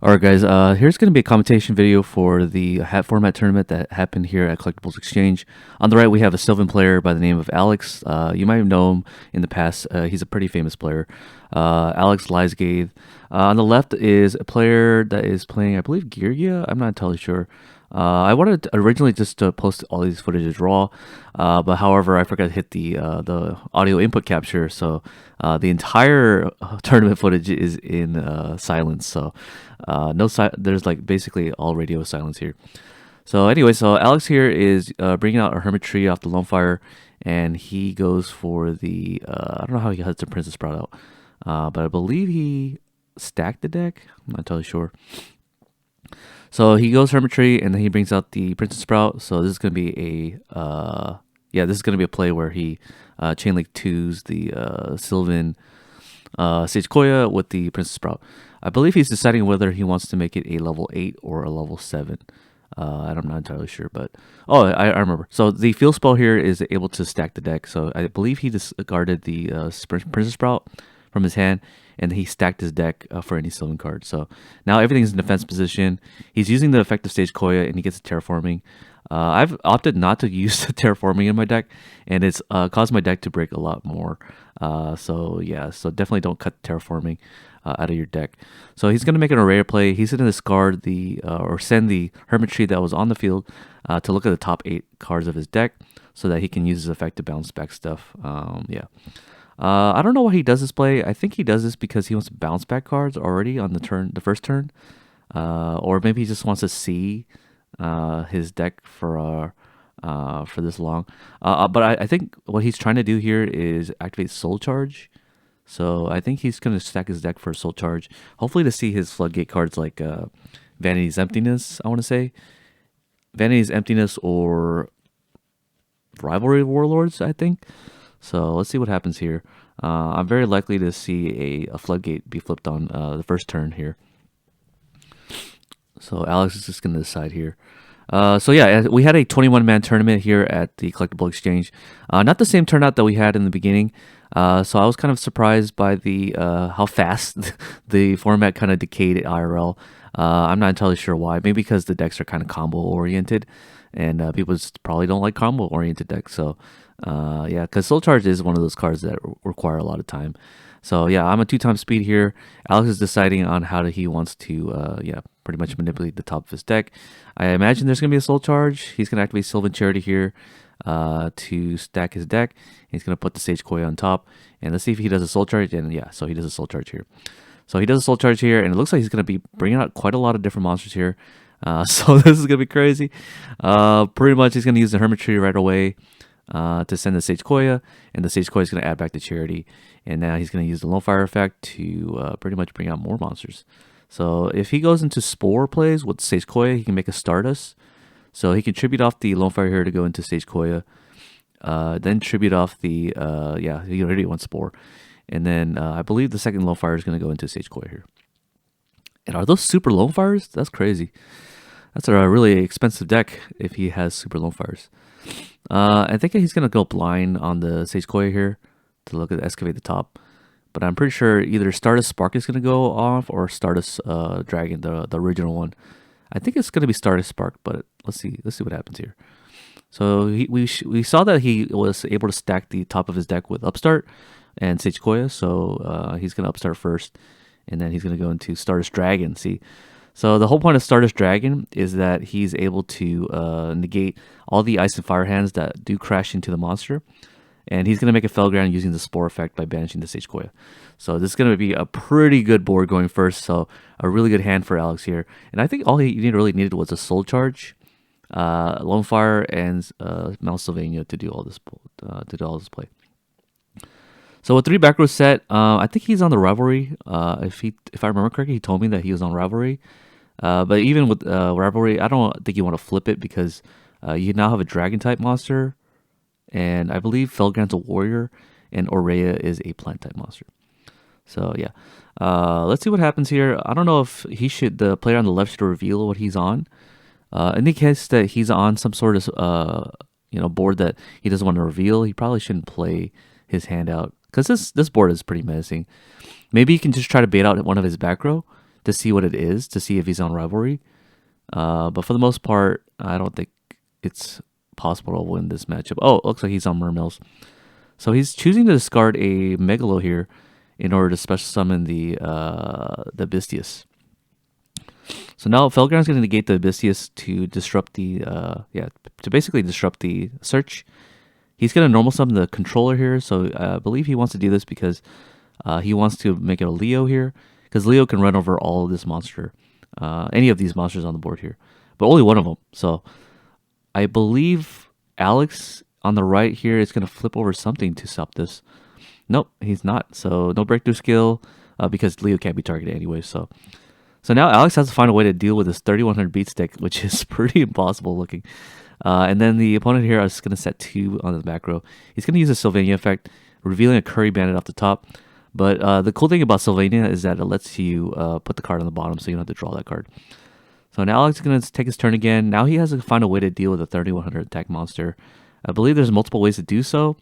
Alright guys, here's going to be a commentation video for the hat format tournament that happened here at Collectibles Exchange. On the right we have a Sylvan player by the name of Alex. You might know him in the past. He's a pretty famous player. Alex Lysgate. On the left is a player that is playing, I believe, Geargia? I'm not entirely sure. I wanted originally just to post all these footages raw, but however I forgot to hit the audio input capture, so the entire tournament footage is in silence. So there's like basically all radio silence here. So anyway, so Alex here is bringing out a Hermitry off the Lone Fire, and he goes for the I don't know how he has the Princess Sprout out, but I believe he stacked the deck. I'm not entirely sure. So he goes Hermitry, and then he brings out the Princess Sprout. So this is going to be a this is going to be a play where he chain link twos the Sylvan Sage Koya with the Princess Sprout. I believe he's deciding whether he wants to make it a level 8 or a level 7. I'm not entirely sure, but I remember. So the field spell here is able to stack the deck. So I believe he discarded the Princess Sprout from his hand, and he stacked his deck for any Sylvan card. So now everything's in defense position. He's using the effective Sage Koya, and he gets terraforming. I've opted not to use the terraforming in my deck, and it's caused my deck to break a lot more. So definitely don't cut terraforming out of your deck. So he's going to make an array play. He's going to discard the or send the Hermitry that was on the field to look at the top 8 cards of his deck, so that he can use his effect to bounce back stuff. I don't know why he does this play. I think he does this because he wants to bounce back cards already on the first turn, or maybe he just wants to see his deck for this long. But I think what he's trying to do here is activate Soul Charge. So I think he's going to stack his deck for Soul Charge, hopefully to see his floodgate cards like Vanity's Emptiness, I want to say. Vanity's Emptiness or Rivalry Warlords, I think. So let's see what happens here. I'm very likely to see a floodgate be flipped on the first turn here. So Alex is just going to decide here. We had a 21-man tournament here at the Collectible Exchange. Not the same turnout that we had in the beginning. So I was kind of surprised by the how fast the format kind of decayed at IRL. I'm not entirely sure why. Maybe because the decks are kind of combo oriented, and people just probably don't like combo oriented decks. So because Soul Charge is one of those cards that require a lot of time. So yeah, I'm a 2-time speed here. Alex is deciding on how he wants to pretty much manipulate the top of his deck. I imagine there's gonna be a Soul Charge. He's gonna activate Sylvan Charity here to stack his deck. He's gonna put the Sage Koya on top, and let's see if he does a Soul Charge. And yeah, so he does a Soul Charge here. So he does a Soul Charge here, and it looks like he's gonna be bringing out quite a lot of different monsters here. So this is gonna be crazy. Pretty much he's gonna use the Hermitry right away to send the Sage Koya, and the Sage Koya is going to add back the Charity, and now he's going to use the Lone Fire effect to pretty much bring out more monsters. So if he goes into Spore plays with Sage Koya, he can make a Stardust. So he can tribute off the Lone Fire here to go into Sage Koya, then tribute off the he already wants Spore, and then I believe the second Lone Fire is going to go into Sage Koya here. And are those super Lone Fires? That's crazy. That's a really expensive deck if he has super Lone Fires. I think he's going to go blind on the Sage Koya here to look at Excavate the top. But I'm pretty sure either Stardust Spark is going to go off or Stardust Dragon, the original one. I think it's going to be Stardust Spark, but let's see what happens here. So we saw that he was able to stack the top of his deck with Upstart and Sage Koya. So he's going to Upstart first, and then he's going to go into Stardust Dragon. See. So the whole point of Stardust Dragon is that he's able to negate all the ice and fire hands that do crash into the monster. And he's going to make a Fellground using the Spore effect by banishing the Sage Koya. So this is going to be a pretty good board going first. So a really good hand for Alex here. And I think all he really needed was a Soul Charge, Lone Fire, and Mount Sylvania to do all this play. So with 3 back row set, I think he's on the Rivalry. If I remember correctly, he told me that he was on Rivalry. But even with Rivalry, I don't think you want to flip it because you now have a Dragon type monster, and I believe Felgrand's a Warrior, and Aurea is a Plant type monster. So yeah, let's see what happens here. I don't know if the player on the left should reveal what he's on. In the case that he's on some sort of board that he doesn't want to reveal, he probably shouldn't play his hand out, because this board is pretty menacing. Maybe you can just try to bait out one of his back row to see what it is, to see if he's on rivalry. But for the most part, I don't think it's possible to win this matchup. Oh, it looks like he's on Mermails. So he's choosing to discard a Megalo here in order to special summon the Bistius. So now Felgrand's going to negate the Bistius to disrupt the to basically disrupt the search. He's going to normal summon the controller here. So I believe he wants to do this because he wants to make it a Leo here, because Leo can run over all of this monster, any of these monsters on the board here, but only one of them. So I believe Alex on the right here is going to flip over something to stop this. Nope, he's not. So no breakthrough skill because Leo can't be targeted anyway. So now Alex has to find a way to deal with this 3100 beats deck, which is pretty impossible looking. And then the opponent here is going to set 2 on the back row. He's going to use a Sylvania effect, revealing a Curry Bandit off the top. But the cool thing about Sylvania is that it lets you put the card on the bottom, so you don't have to draw that card. So now Alex is going to take his turn again. Now he has to find a way to deal with a 3100 attack monster. I believe there's multiple ways to do so.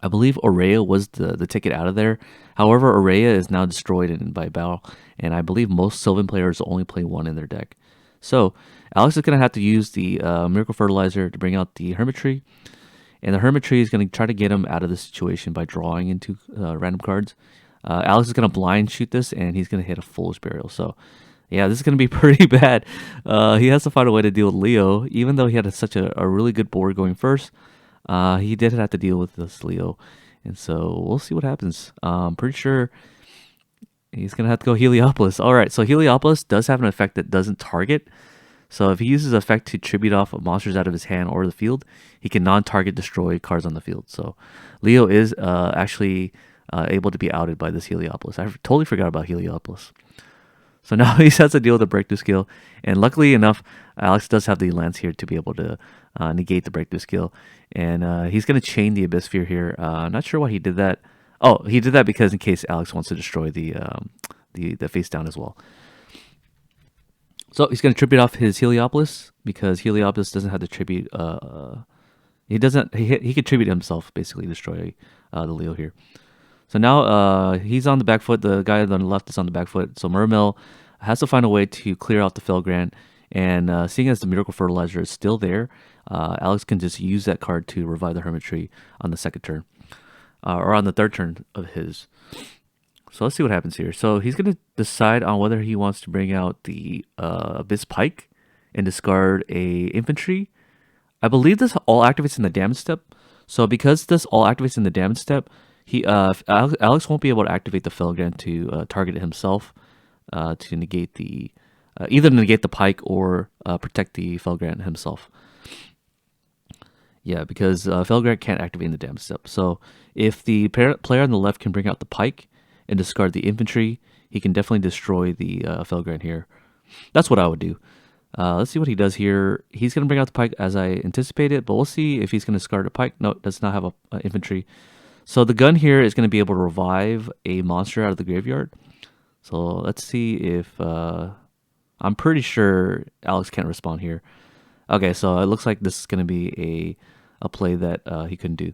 I believe Aurea was the ticket out of there. However, Aurea is now destroyed by battle, and I believe most Sylvan players only play 1 in their deck. So Alex is going to have to use the Miracle Fertilizer to bring out the Hermitry. And the Hermitry is going to try to get him out of this situation by drawing into random cards. Alex is going to blind shoot this, and he's going to hit a Foolish Burial. So yeah, this is going to be pretty bad. He has to find a way to deal with Leo. Even though he had such a really good board going first, he did have to deal with this Leo. And so we'll see what happens. I'm pretty sure he's going to have to go Heliopolis. All right, so Heliopolis does have an effect that doesn't target. So if he uses effect to tribute off monsters out of his hand or the field, he can non-target destroy cards on the field. So Leo is actually able to be outed by this Heliopolis. I totally forgot about Heliopolis. So now he has to deal with the breakthrough skill. And luckily enough, Alex does have the lance here to be able to negate the breakthrough skill. And he's going to chain the Abyss Sphere here. I'm not sure why he did that. Oh, he did that because in case Alex wants to destroy the face down as well. So he's going to tribute off his Heliopolis because Heliopolis doesn't have the tribute. He could tribute himself, basically destroy the Leo here. So now he's on the back foot. The guy on the left is on the back foot. So Mermail has to find a way to clear out the Felgrand. And seeing as the Miracle Fertilizer is still there, Alex can just use that card to revive the Hermitry on the second turn. Or on the third turn of his. So let's see what happens here. So he's going to decide on whether he wants to bring out the Abyss Pike and discard a Infantry. I believe this all activates in the damage step. So because this all activates in the damage step, Alex won't be able to activate the Felgrand to target it himself to negate the either negate the Pike or protect the Felgrand himself. Yeah, because Felgrand can't activate in the damage step. So if the player on the left can bring out the Pike and discard the Infantry, he can definitely destroy the Felgrand here. That's what I would do. Let's see what he does here. He's going to bring out the Pike as I anticipated, but we'll see if he's going to discard a Pike. No, does not have a Infantry. So the gun here is going to be able to revive a monster out of the graveyard. So let's see if... I'm pretty sure Alex can't respond here. Okay, so it looks like this is going to be a play that he couldn't do.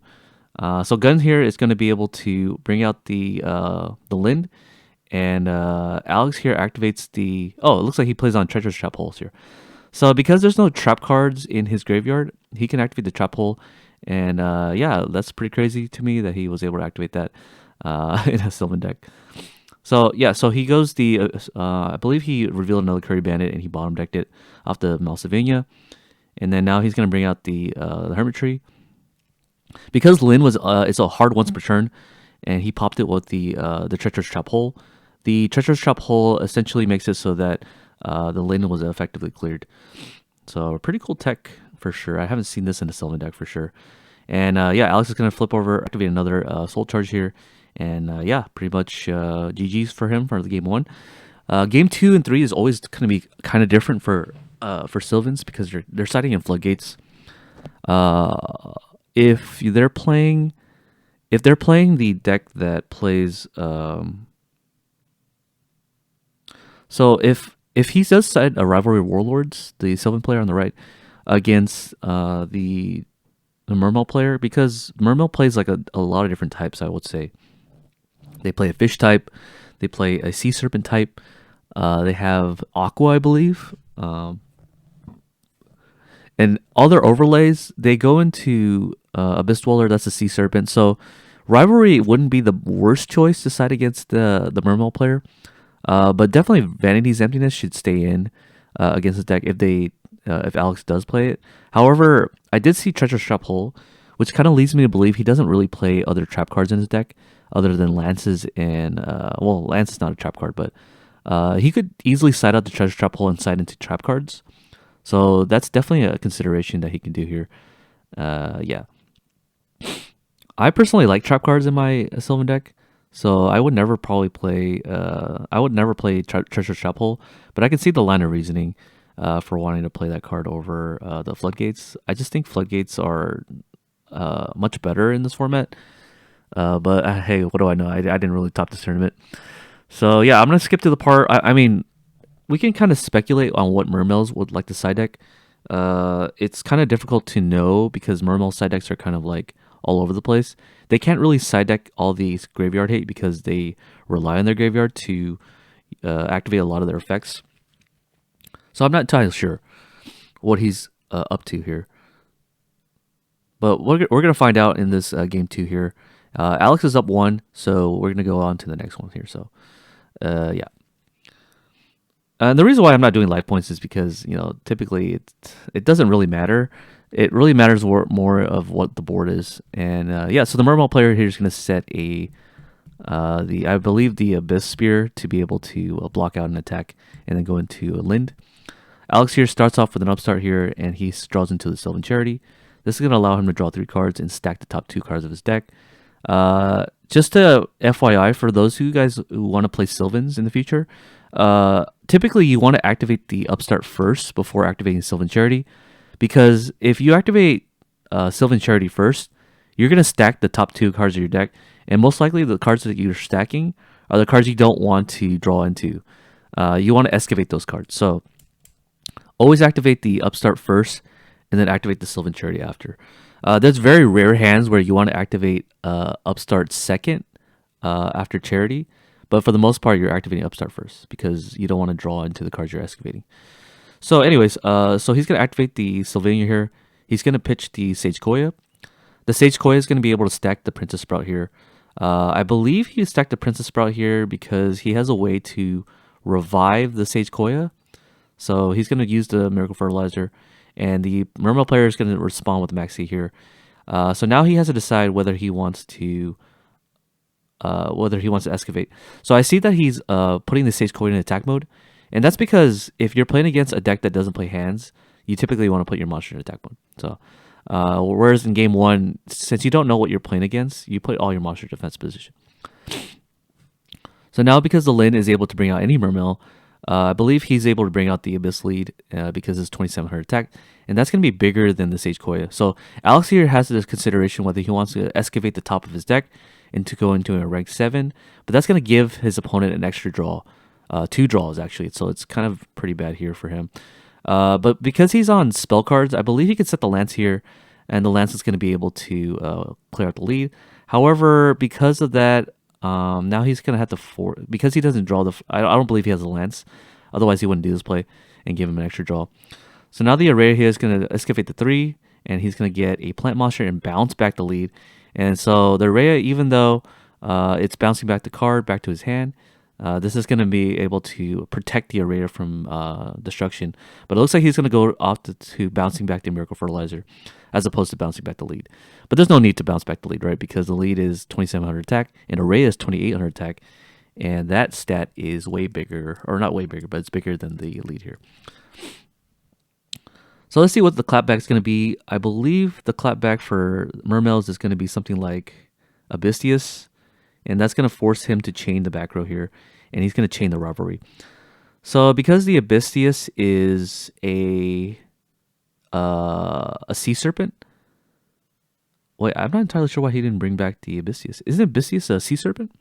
So gun here is going to be able to bring out the Lind. And Alex here activates the... Oh, it looks like he plays on Treacherous Trap Holes here. So because there's no trap cards in his graveyard, he can activate the Trap Hole. And yeah, that's pretty crazy to me that he was able to activate that in a Sylvan deck. So yeah, so he goes the... I believe he revealed another Curry Bandit and he bottom decked it off the Malsylvania. And then now he's going to bring out the Hermitry. Because Lin was... it's a hard once per turn. And he popped it with the Treacherous Trap Hole. The Treacherous Trap Hole essentially makes it so that the Lin was effectively cleared. So pretty cool tech for sure. I haven't seen this in a Sylvan deck for sure. And yeah, Alex is going to flip over, activate another Soul Charge here. And yeah, pretty much GG's for him for the game 1. Game 2 and 3 is always going to be kind of different for Sylvans because they're siding in Floodgates. If they're playing the deck that plays so if he does side a Rivalry Warlords, the Sylvan player on the right, against the Mermail player, because Mermail plays like a lot of different types, I would say. They play a fish type, they play a sea serpent type, They have Aqua, I believe. And all their overlays, they go into Abyss Dweller, that's a Sea Serpent. So Rivalry wouldn't be the worst choice to side against the Mermail player. But definitely Vanity's Emptiness should stay in against the deck if Alex does play it. However, I did see Treasure Trap Hole, which kind of leads me to believe he doesn't really play other trap cards in his deck other than Lances and well, Lance is not a trap card, but he could easily side out the Treasure Trap Hole and side into trap cards. So that's definitely a consideration that he can do here. Yeah. I personally like trap cards in my Sylvan deck, so I would never probably play. I would never play Treasure Trap Hole, but I can see the line of reasoning for wanting to play that card over the Floodgates. I just think Floodgates are much better in this format. But hey, what do I know? I didn't really top this tournament, so yeah, I'm gonna skip to the part. I mean, we can kind of speculate on what Mermails would like to side deck. It's kind of difficult to know because Mermail side decks are kind of like all over the place. They can't really side deck all these graveyard hate because they rely on their graveyard to activate a lot of their effects. So I'm not entirely sure what he's up to here. But we're going to find out in this game 2 here. Alex is up 1, so we're going to go on to the next one here. So, yeah. And the reason why I'm not doing life points is because, typically it doesn't really matter. It really matters more of what the board is. And yeah, so the Mermail player here is going to set I believe the Abyss Spear to be able to block out an attack and then go into a Lind. Alex here starts off with an upstart here, and he draws into the Sylvan Charity. This is going to allow him to draw 3 cards and stack the top 2 cards of his deck. Just a FYI for those of you guys who want to play Sylvans in the future, typically you want to activate the upstart first before activating Sylvan Charity, because if you activate Sylvan Charity first, you're going to stack the top 2 cards of your deck, and most likely the cards that you're stacking are the cards you don't want to draw into. You want to excavate those cards. So always activate the upstart first, and then activate the Sylvan Charity after. There's very rare hands where you want to activate upstart second after Charity, but for the most part, you're activating upstart first because you don't want to draw into the cards you're excavating. So anyways, so he's going to activate the Sylvania here. He's going to pitch the Sage Koya. The Sage Koya is going to be able to stack the Princess Sprout here. I believe he stacked the Princess Sprout here because he has a way to revive the Sage Koya. So he's going to use the Miracle Fertilizer, and the Mermail player is going to respond with Maxi here. So now he has to decide whether he wants to excavate. So I see that he's putting the Sage Koya in attack mode, and that's because if you're playing against a deck that doesn't play hands, you typically want to put your monster in attack mode. So whereas in game 1, since you don't know what you're playing against, you put all your monster defense position. So now because the Lin is able to bring out any Mermail, I believe he's able to bring out the Abyss lead because it's 2700 attack, and that's going to be bigger than the Sage Koya. So Alex here has this consideration whether he wants to excavate the top of his deck and to go into a rank 7, but that's going to give his opponent an extra draw, 2 draws actually, so it's kind of pretty bad here for him. But because he's on spell cards, I believe he can set the Lance here, and the Lance is going to be able to clear out the lead. However, because of that, now he's going to have to because he doesn't draw I don't believe he has a Lance. Otherwise, he wouldn't do this play and give him an extra draw. So now the Array here is going to excavate the 3, and he's going to get a Plant Monster and bounce back the lead. And so the Array, even though it's bouncing back the card back to his hand, this is going to be able to protect the Array from destruction. But it looks like he's going to go off to bouncing back the Miracle Fertilizer as opposed to bouncing back the lead. But there's no need to bounce back the lead, right? Because the lead is 2700 attack and Array is 2800 attack. And that stat is way bigger, or not way bigger, but it's bigger than the lead here. So let's see what the clapback is going to be. I believe the clapback for Mermails is going to be something like Abystius, and that's going to force him to chain the back row here, and he's going to chain the Rivalry. So because the Abystius is a Sea Serpent, wait, I'm not entirely sure why he didn't bring back the Abystius. Isn't Abystius a Sea Serpent?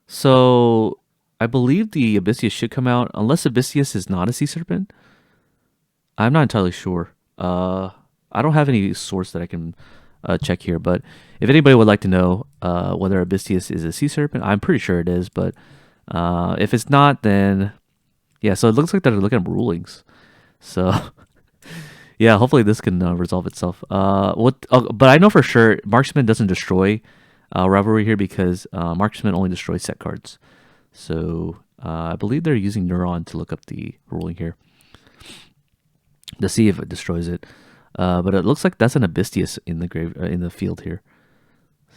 So I believe the Abystius should come out, unless Abystius is not a Sea Serpent. I'm not entirely sure. I don't have any source that I can check here, but if anybody would like to know whether Abystius is a Sea Serpent, I'm pretty sure it is, but If it's not, then yeah. So it looks like they're looking at rulings. So yeah, hopefully this can resolve itself. But I know for sure Marksman doesn't destroy Rivalry here because Marksman only destroys set cards. So I believe they're using Neuron to look up the ruling here to see if it destroys it. But it looks like that's an Abystius in the in the field here.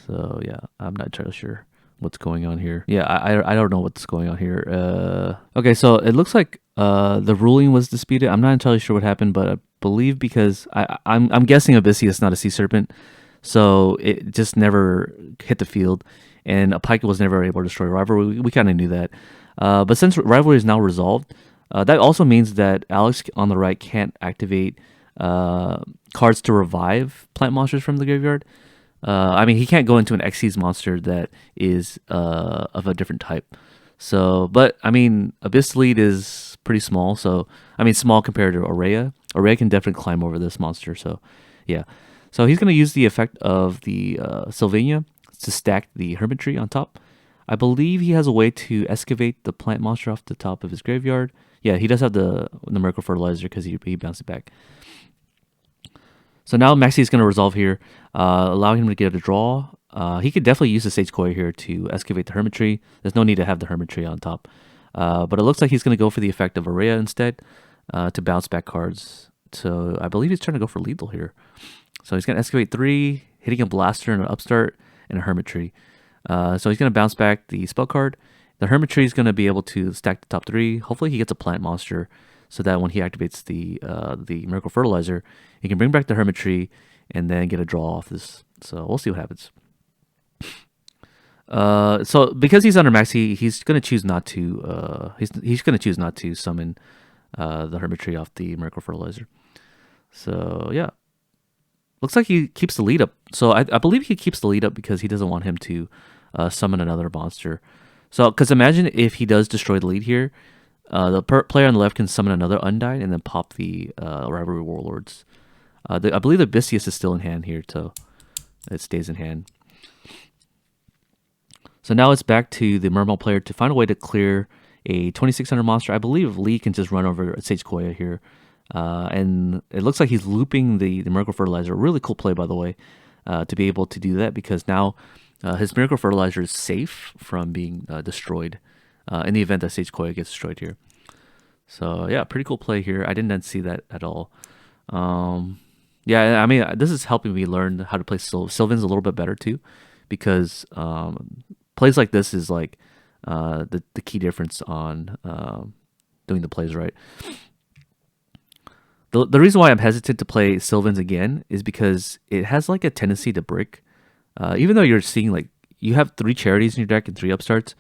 So yeah, I'm not entirely sure what's going on here. Yeah, I don't know what's going on here. Okay, so it looks like the ruling was disputed. I'm not entirely sure what happened, but I believe because I'm guessing Abyssius, not a Sea Serpent, so it just never hit the field, and a Pike was never able to destroy Rivalry. We kind of knew that, but since Rivalry is now resolved, that also means that Alex on the right can't activate cards to revive plant monsters from the graveyard. I mean, he can't go into an Xyz monster that is of a different type. So, but I mean, Abyss Lead is pretty small. So, I mean, small compared to Aurea. Aurea can definitely climb over this monster. So, yeah. So he's going to use the effect of the Sylvania to stack the Hermitry on top. I believe he has a way to excavate the plant monster off the top of his graveyard. Yeah, he does have the Numerical Fertilizer because he bounced it back. So now Maxi is going to resolve here, allowing him to get a draw. He could definitely use the Sage Coil here to excavate the Hermitry. There's no need to have the Hermitry on top. But it looks like he's going to go for the effect of Aurea instead to bounce back cards. So I believe he's trying to go for lethal here. So he's going to excavate 3, hitting a Blaster and an Upstart and a Hermitry. So he's going to bounce back the spell card. The Hermitry is going to be able to stack the top 3. Hopefully he gets a plant monster so that when he activates the Miracle Fertilizer, he can bring back the Hermitry and then get a draw off this. So we'll see what happens. So because he's under max, he's gonna choose not to. He's gonna choose not to summon the Hermitry off the Miracle Fertilizer. So yeah, looks like he keeps the lead up. So I believe he keeps the lead up because he doesn't want him to summon another monster. So because imagine if he does destroy the lead here. The player on the left can summon another Undyne and then pop the Rivalry Warlords. I believe the Abyssius is still in hand here, so it stays in hand. So now it's back to the Mermail player to find a way to clear a 2600 monster. I believe Lee can just run over Sage Koya here. And it looks like he's looping the Miracle Fertilizer. Really cool play, by the way, to be able to do that because now his Miracle Fertilizer is safe from being destroyed. In the event that Sage Koya gets destroyed here. So yeah, pretty cool play here. I didn't see that at all. Yeah, I mean, this is helping me learn how to play Sylvans a little bit better too, because plays like this is like the key difference on doing the plays right. The reason why I'm hesitant to play Sylvans again is because it has like a tendency to brick. Even though you're seeing like you have 3 charities in your deck and 3 upstarts,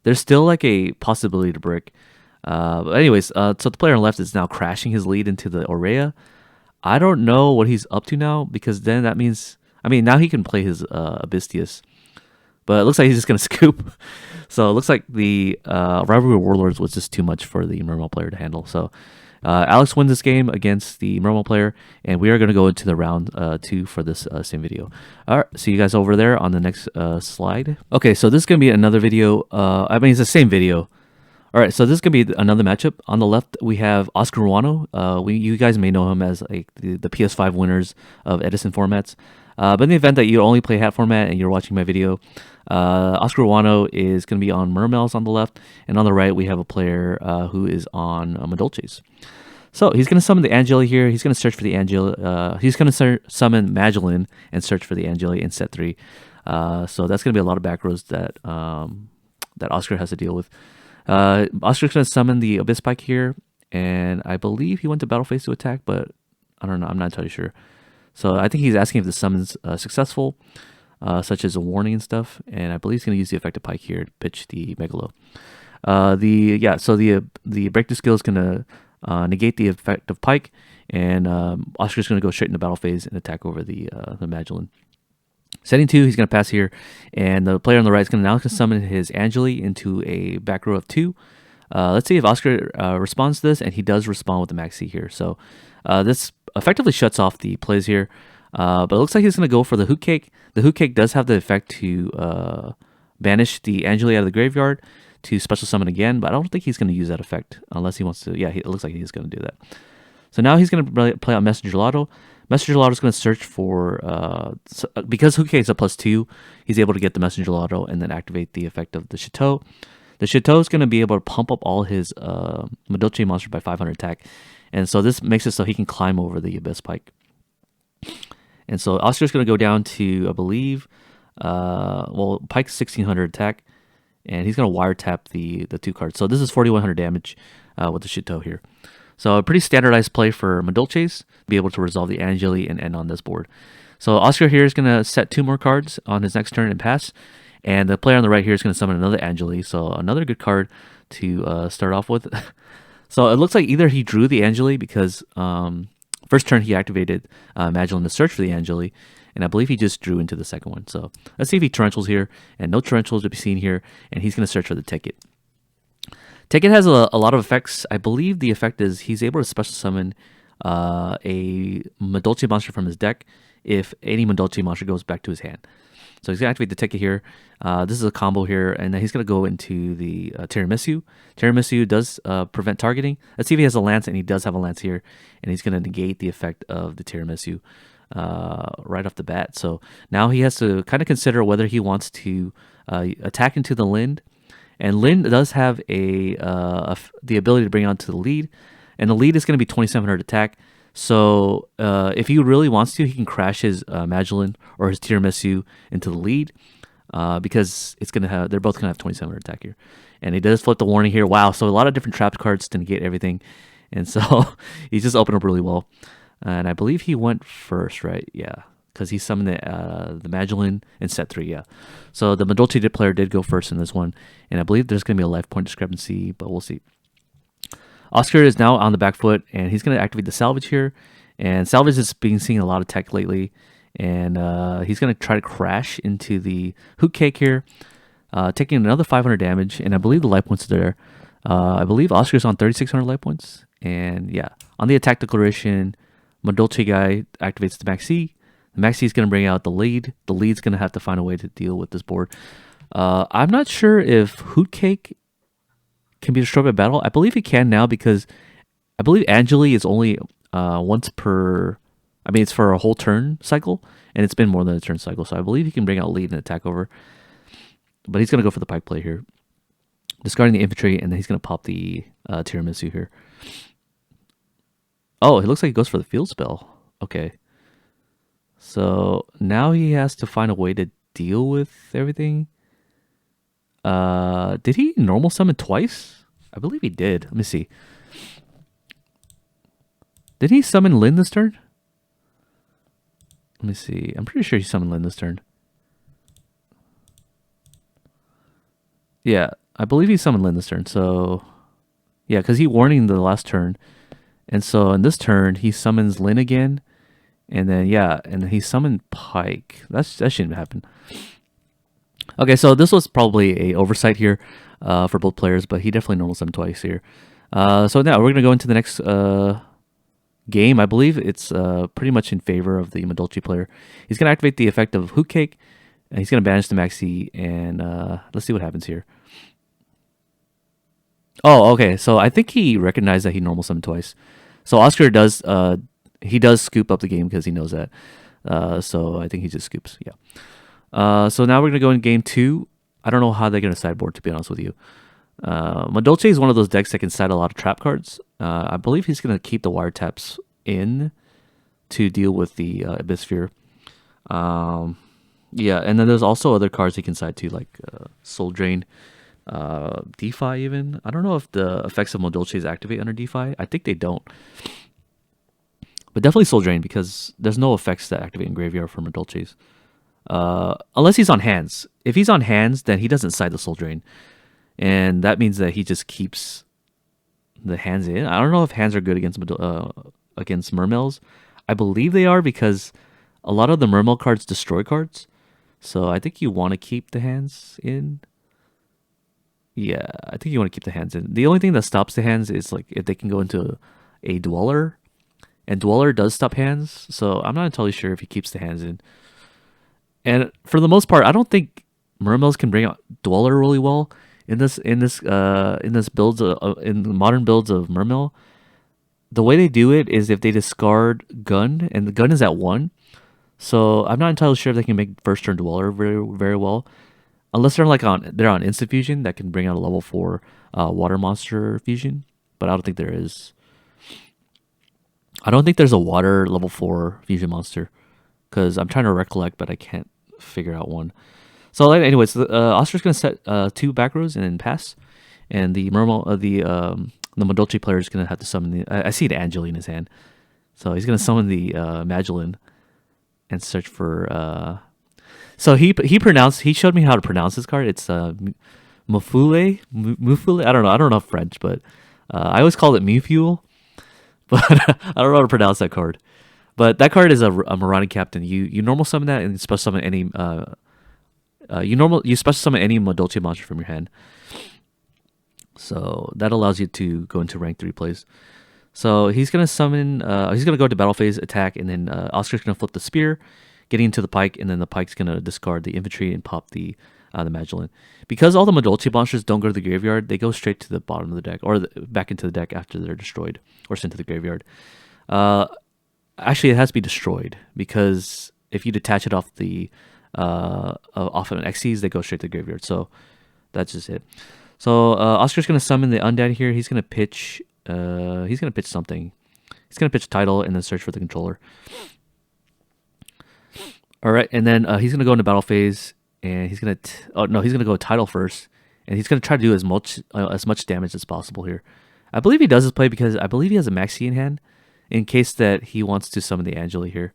there's still like a possibility to brick. But anyways, so the player on the left is now crashing his lead into the Aurea. I don't know what he's up to now because then that means, I mean, now he can play his Abystius. But it looks like he's just going to scoop. So it looks like the Rivalry Warlords was just too much for the Mermail player to handle. So Alex wins this game against the Mermail player, and we are going to go into the round 2 for this same video. All right, see you guys over there on the next slide. Okay, so this is going to be another video. I mean, it's the same video. All right, so this is going to be another matchup. On the left, we have Oscar Ruano. You guys may know him as like the PS5 winners of Edison formats. But in the event that you only play Hat format and you're watching my video, Oscar Ruano is going to be on Mermails on the left, and on the right we have a player who is on Madolches. So he's going to summon the Angeli here. He's going to search for the Angeli. He's going to summon Magdalene and search for the Angeli in set 3. So that's going to be a lot of back rows that that Oscar has to deal with. Oscar's going to summon the Abyss Pike here, and I believe he went to battle phase to attack, but I don't know. I'm not entirely sure. So I think he's asking if the summon's successful, such as a warning and stuff, and I believe he's going to use the effective Pike here to pitch the Megalo. So the breakthrough skill is going to negate the effect of Pike, and Oscar's going to go straight into battle phase and attack over the Magdalene. Setting 2, he's going to pass here, and the player on the right is going to now summon his Angeli into a back row of 2. Let's see if Oscar responds to this, and he does respond with the Maxi here. So this effectively shuts off the plays here, but it looks like he's going to go for the Hoot Cake. The Hoot Cake does have the effect to banish the Angeli out of the graveyard. to special summon again, but I don't think he's going to use that effect unless he wants to. Yeah, it looks like he's going to do that. So now he's going to play out Messenger Lotto. Messenger Lotto is going to search for, because Hoot-Cake is a +2, he's able to get the Messenger Lotto and then activate the effect of the Chateau. The Chateau is going to be able to pump up all his Madolche monster by 500 attack. And so this makes it so he can climb over the Abyss Pike. And so Oscar's going to go down to, I believe, Pike's 1600 attack. And he's going to wiretap the 2 cards. So this is 4100 damage with the Chateau here. So a pretty standardized play for Madolches, be able to resolve the Angeli and end on this board. So Oscar here is going to set 2 more cards on his next turn and pass. And the player on the right here is going to summon another Angeli. So another good card to start off with. So it looks like either he drew the Angeli because first turn he activated Magdalene to search for the Angeli. And I believe he just drew into the second one. So let's see if he torrentials here. And no torrentials to be seen here. And he's going to search for the ticket. Ticket has a lot of effects. I believe the effect is he's able to special summon a Madolche monster from his deck if any Madolche monster goes back to his hand. So he's going to activate the ticket here. This is a combo here, and then he's going to go into the Tiramisu. Tiramisu does prevent targeting. Let's see if he has a lance, and he does have a lance here, and he's going to negate the effect of the Tiramisu right off the bat. So now he has to kind of consider whether he wants to attack into the Lind. And Lind does have the ability to bring on to the lead. And the lead is going to be 2700 attack. So if he really wants to, he can crash his Magdalene or his Tiramisu into the lead. Because they're both going to have 2700 attack here. And he does flip the warning here. Wow, so a lot of different trap cards to negate everything. And so he's just opened up really well. And I believe he went first, right? Yeah. Because he summoned the Magdalene in set 3, yeah. So the Madolche player did go first in this one. And I believe there's going to be a life point discrepancy, but we'll see. Oscar is now on the back foot, and he's going to activate the Salvage here. And Salvage is seeing a lot of tech lately. And he's going to try to crash into the Hoot-Cake here, taking another 500 damage. And I believe the life points are there. I believe Oscar's on 3600 life points. And yeah, on the attack declaration, Madolche guy activates the Maxi. Maxi is going to bring out the lead. The lead's going to have to find a way to deal with this board. I'm not sure if Hoot-Cake can be destroyed by battle. I believe he can now because I believe Angeli is only once per... I mean, it's for a whole turn cycle, and it's been more than a turn cycle. So I believe he can bring out lead and attack over. But he's going to go for the Pike play here. Discarding the Infantry, and then he's going to pop the Tiramisu here. Oh, it looks like he goes for the Field Spell. Okay. So now he has to find a way to deal with everything. Did he normal summon twice? I believe he did. Let me see. Did he summon Lyn this turn? Let me see. I'm pretty sure he summoned Lyn this turn. Yeah, I believe he summoned Lyn this turn. So, yeah, because he warning the last turn. And so in this turn, he summons Lyn again. And then, yeah, and he summoned Pike. That shouldn't happen. Okay, so this was probably a oversight here for both players, but he definitely normal summoned twice here. So now we're going to go into the next game. I believe it's pretty much in favor of the Madolche player. He's going to activate the effect of Hoot-Cake, and he's going to banish the Maxi, and let's see what happens here. Oh, okay, so I think he recognized that he normal summoned twice. So Oscar does... he does scoop up the game because he knows that. So I think he just scoops. Yeah. So now we're going to go in game 2. I don't know how they're going to sideboard, to be honest with you. Madolche is one of those decks that can side a lot of trap cards. I believe he's going to keep the wiretaps in to deal with the Abyss Sphere. Yeah, and then there's also other cards he can side too, like Soul Drain, DeFi even. I don't know if the effects of Madolche activate under DeFi. I think they don't. But definitely Soul Drain, because there's no effects that activate in Graveyard for Madolches. Unless he's on hands. If he's on hands, then he doesn't side the Soul Drain. And that means that he just keeps the hands in. I don't know if hands are good against Mermails. I believe they are, because a lot of the Mermail cards destroy cards. So I think you want to keep the hands in. Yeah, I think you want to keep the hands in. The only thing that stops the hands is like if they can go into a Dweller. And Dweller does stop hands, so I'm not entirely sure if he keeps the hands in. And for the most part, I don't think Mermails can bring out Dweller really well. in this builds in the modern builds of Mermail, the way they do it is if they discard gun and the gun is at 1. So I'm not entirely sure if they can make first turn dweller very very well, unless they're on instant fusion that can bring out a level 4 water monster fusion. But I don't think there is. I don't think there's a water level 4 fusion monster, because I'm trying to recollect, but I can't figure out one. So anyways, Oscar's gonna set 2 back rows and then pass, and the Mermail the Madolche player is gonna have to summon the. I see the Angeli in his hand, so he's gonna summon the Magdalene and search for. So he showed me how to pronounce this card. It's Mufule. I don't know French, but I always call it Mufuel. But I don't know how to pronounce that card. But that card is a Marauding Captain. You normal summon that and special summon any you special summon any Madolche monster from your hand. So that allows you to go into rank 3 plays. So he's gonna summon. He's gonna go to battle phase attack, and then Oscar's gonna flip the spear, getting into the pike, and then the pike's gonna discard the infantry and pop the Magdalene. Because all the Madolche monsters don't go to the graveyard, they go straight to the bottom of the deck or back into the deck after they're destroyed or sent to the graveyard. Actually, it has to be destroyed, because if you detach it off off of an Xyz, they go straight to the graveyard. So that's just it. So Oscar's gonna summon the undead here. He's gonna pitch. He's gonna pitch something. He's gonna pitch title and then search for the controller. All right, and then he's gonna go into battle phase, and he's gonna. He's gonna go title first, and he's gonna try to do as much damage as possible here. I believe he does this play because I believe he has a Maxi in hand, in case that he wants to summon the Angeli here.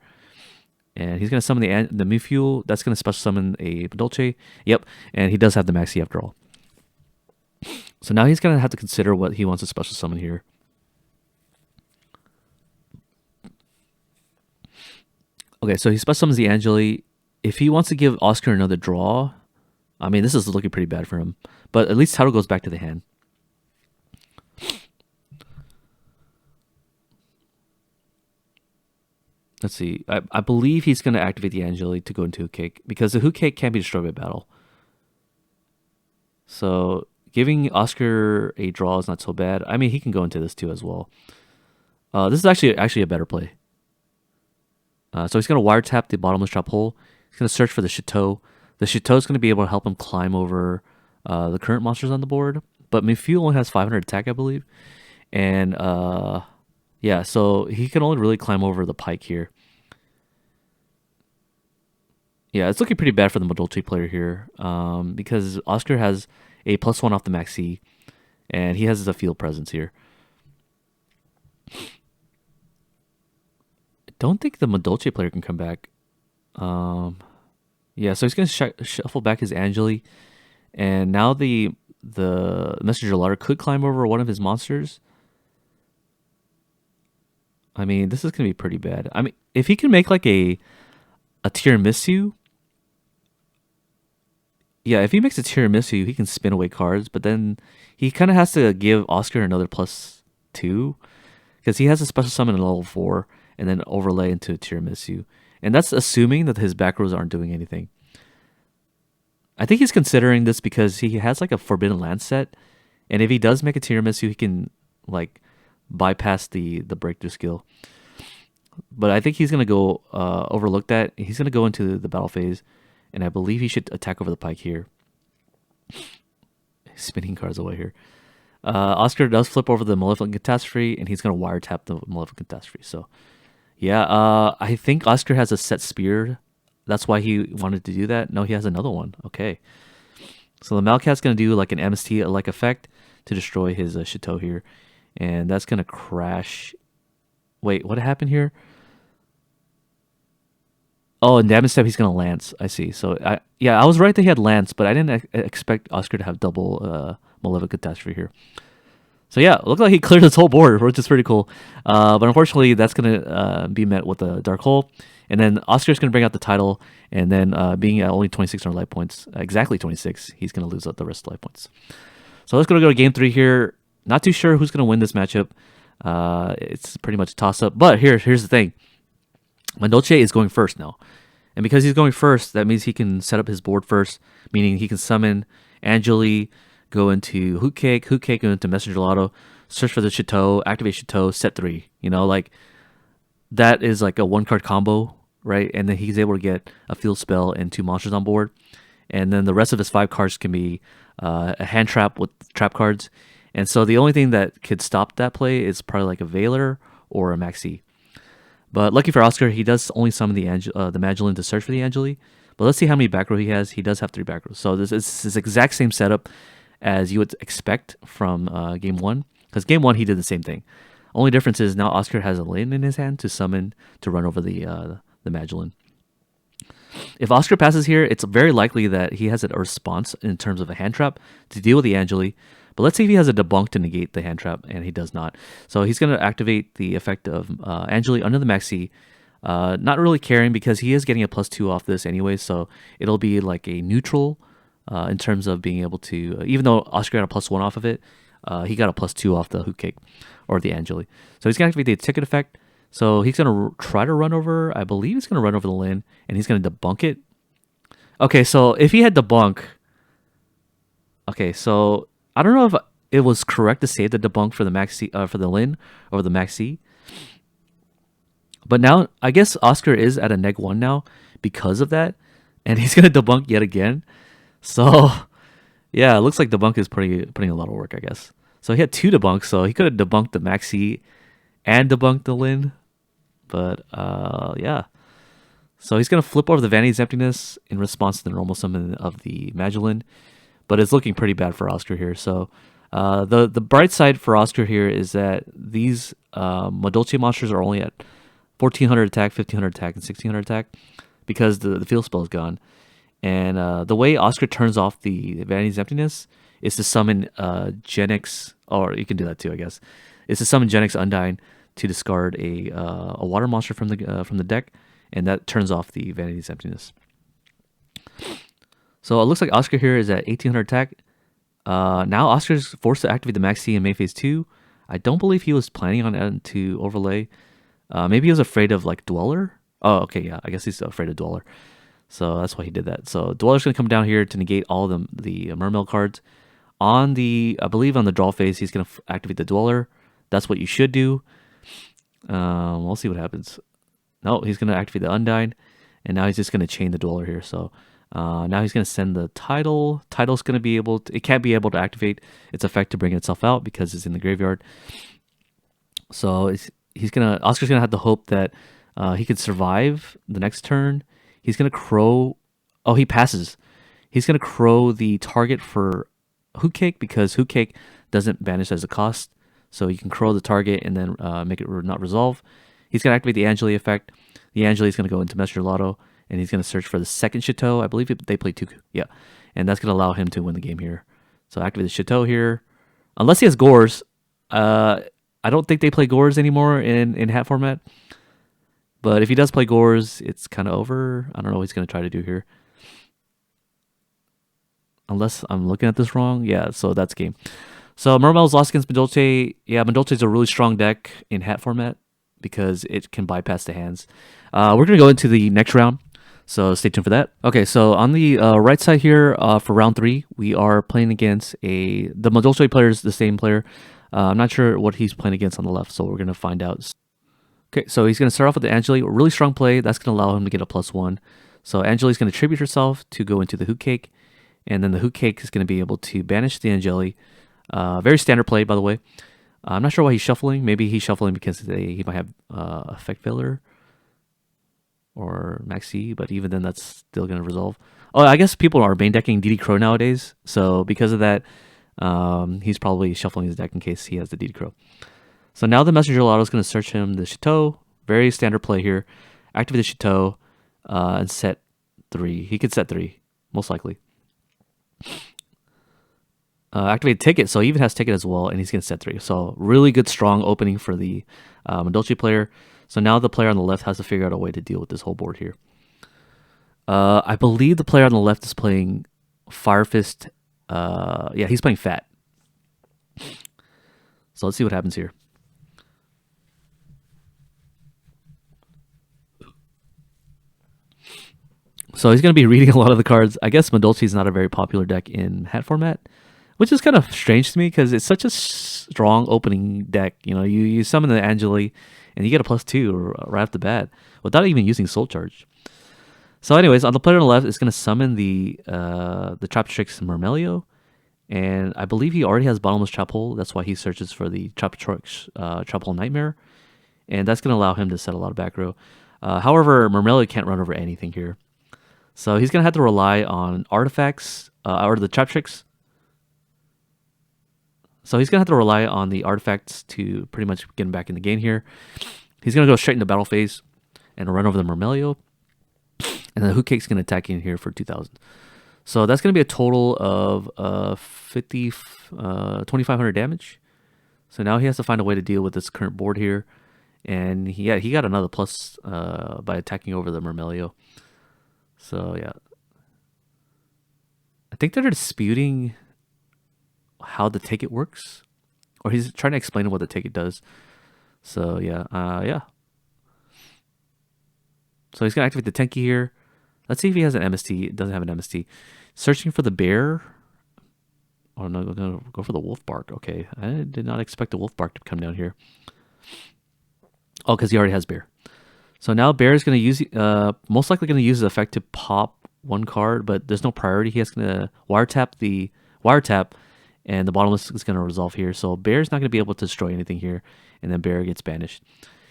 And he's gonna summon the Mufuel. That's gonna special summon a Madolche. Yep, and he does have the Maxi after all. So now he's gonna have to consider what he wants to special summon here. Okay, so he special summons the Angeli. If he wants to give Oscar another draw, I mean, this is looking pretty bad for him. But at least title goes back to the hand. Let's see. I believe he's going to activate the Angeli to go into Hook Cake, because the Hook Cake can't be destroyed by battle. So giving Oscar a draw is not so bad. I mean, he can go into this too as well. This is actually a better play. So he's going to wiretap the bottomless trap hole. He's going to search for the Chateau. The Chateau is going to be able to help him climb over the current monsters on the board. But Mufuel only has 500 attack, I believe. And yeah, so he can only really climb over the pike here. Yeah, it's looking pretty bad for the Madolche player here, because Oscar has a +1 off the Maxi, and he has a field presence here. I don't think the Madolche player can come back. Yeah, so he's going to shuffle back his Angeli, and now the Messenger Ladder could climb over one of his monsters. I mean, this is going to be pretty bad. I mean, if he can make like a tiramisu. Yeah, if he makes a tiramisu, he can spin away cards, but then he kind of has to give Oscar another +2, because he has a special summon in level 4 and then overlay into a tiramisu. And that's assuming that his back rows aren't doing anything. I think he's considering this because he has like a Forbidden Land set, and if he does make a tiramisu, he can like bypass the breakthrough skill. But I think he's going to go overlook that. He's going to go into the battle phase, and I believe he should attack over the pike here. Spinning cards away here. Oscar does flip over the Maleficent Catastrophe, and he's going to wiretap the Maleficent Catastrophe. So, yeah, I think Oscar has a set spear. That's why he wanted to do that. No, he has another one. Okay. So the Malcat's going to do like an MST-like effect to destroy his Chateau here. And that's going to crash. Wait, what happened here? Oh, and damage step, he's going to Lance. I see. So, I was right that he had Lance, but I didn't expect Oscar to have double Maleficent Catastrophe here. So, yeah, it looked like he cleared his whole board, which is pretty cool. But unfortunately, that's going to be met with a Dark Hole. And then Oscar's going to bring out the title. And then being at only 2600 life points, exactly 26, he's going to lose out the rest of the life points. So, let's go to game 3 here. Not too sure who's going to win this matchup. It's pretty much a toss-up. But here's the thing. Madolche is going first now. And because he's going first, that means he can set up his board first, meaning he can summon Angeli, go into Hoot Cake, go into Messenger Lotto, search for the Chateau, activate Chateau, set 3. You know, like that is like a 1 card combo, right? And then he's able to get a field spell and 2 monsters on board. And then the rest of his 5 cards can be a hand trap with trap cards. And so the only thing that could stop that play is probably like a Veiler or a Maxi. But lucky for Oscar, he does only summon the Magdalene to search for the Angeli. But let's see how many back row he has. He does have 3 back rows. So this is his exact same setup as you would expect from game 1. Because game 1, he did the same thing. Only difference is now Oscar has a Lin in his hand to summon to run over the Magdalene. If Oscar passes here, it's very likely that he has a response in terms of a hand trap to deal with the Angeli. But let's see if he has a debunk to negate the hand trap, and he does not. So he's going to activate the effect of Angeli under the Maxi. Not really caring because he is getting a +2 off this anyway, so it'll be like a neutral in terms of being able to, even though Oscar got a +1 off of it, he got a +2 off the Hoot Cake or the Angeli. So he's going to activate the ticket effect. So he's going to try to run over, I believe he's going to run over the Lin, and he's going to debunk it. Okay, so if he had debunk, okay, so I don't know if it was correct to save the debunk for the Maxi, for the Lin over the Maxi. But now, I guess Oscar is at a -1 now because of that, and he's going to debunk yet again. So, yeah, it looks like debunk is putting a lot of work, I guess. So he had 2 debunks, so he could have debunked the Maxi and debunked the Lin. But, yeah. So he's going to flip over the Vanity's Emptiness in response to the normal summon of the Magdalene. But it's looking pretty bad for Oscar here. So the bright side for Oscar here is that these Madolche monsters are only at 1400 attack, 1500 attack, and 1600 attack because the field spell is gone. And the way Oscar turns off the Vanity's Emptiness is to summon Genix, or you can do that too, I guess. It's to summon Genix Undyne to discard a water monster from the deck, and that turns off the Vanity's Emptiness. So it looks like Oscar here is at 1800 attack. Now Oscar's forced to activate the Maxi in main phase 2. I don't believe he was planning on it to overlay. Maybe he was afraid of like Dweller. Oh, okay, yeah. I guess he's afraid of Dweller. So that's why he did that. So Dweller's going to come down here to negate all of the Mermail cards. On the, I believe on the draw phase, he's going to activate the Dweller. That's what you should do. We'll see what happens. No, he's going to activate the Undyne. And now he's just going to chain the Dweller here. So now he's going to send the Tidal. Tidal's going to be able to, it can't be able to activate its effect to bring itself out because it's in the graveyard. So Oscar's going to have to hope that he can survive the next turn. He's going to crow. Oh, he passes. He's going to crow the target for Hoot Cake because Hoot Cake doesn't banish as a cost. So you can crow the target and then make it not resolve. He's going to activate the Angeli effect. The Angeli is going to go into Messenger Lotto, and he's going to search for the second Chateau. I believe they play 2. Yeah. And that's going to allow him to win the game here. So activate the Chateau here. Unless he has Gores. I don't think they play Gores anymore in hat format. But if he does play Gores, it's kind of over. I don't know what he's going to try to do here. Unless I'm looking at this wrong. Yeah, so that's game. So Mermail's lost against Madolche. Yeah, Madolche is a really strong deck in hat format because it can bypass the hands. We're going to go into the next round. So stay tuned for that. Okay, so on the right side here for round 3, we are playing against the Madolche player is the same player. I'm not sure what he's playing against on the left, so we're going to find out. Okay, so he's going to start off with the Angeli, a really strong play. That's going to allow him to get a +1. So Angeli's going to tribute herself to go into the Hoot Cake, and then the Hoot Cake is going to be able to banish the Angeli. Very standard play, by the way. I'm not sure why he's shuffling. Maybe he's shuffling because he might have Effect Filler or Maxi, but even then that's still going to resolve. Oh, I guess people are main decking DD Crow nowadays, so because of that, he's probably shuffling his deck in case he has the DD Crow. So now the Messenger Lotto is going to search him the Chateau. Very standard play here. Activate the Chateau and set 3. He could set 3, most likely. Activate Ticket, so he even has Ticket as well, and he's going to set 3. So really good, strong opening for the Madolche player. So now the player on the left has to figure out a way to deal with this whole board here. I believe the player on the left is playing Fire Fist. Yeah, he's playing F.H.A.T. So let's see what happens here. So he's going to be reading a lot of the cards. I guess Madolche is not a very popular deck in hat format. which is kind of strange to me because it's such a strong opening deck. You know, you summon the Angeli, and you get a +2 right off the bat without even using Soul Charge. So, anyways, on the player on the left is going to summon the Traptrix Mermail, and I believe he already has Bottomless Trap Hole. That's why he searches for the Traptrix Trap Hole Nightmare, and that's going to allow him to set a lot of back row. However, Mermail can't run over anything here, so he's going to have to rely on artifacts or the Traptrix. So he's going to have to rely on the artifacts to pretty much get him back in the game here. He's going to go straight into battle phase and run over the Mermail. And the Hootcake's going to attack in here for 2,000. So that's going to be a total of 2,500 damage. So now he has to find a way to deal with this current board here. And he got another plus by attacking over the Mermail. So yeah. I think they're disputing how the ticket works, or he's trying to explain what the ticket does. So yeah, so he's gonna activate the Tenki here. Let's see if he has an MST. It doesn't have an MST. Searching for the bear. Oh no, we're gonna go for the wolf bark. Okay, I did not expect the wolf bark to come down here. Oh, because he already has bear. So now bear is gonna use most likely gonna use the effect to pop one card, but there's no priority. He has gonna wiretap. And the bottomless is going to resolve here. So bear's not going to be able to destroy anything here. And then bear gets banished.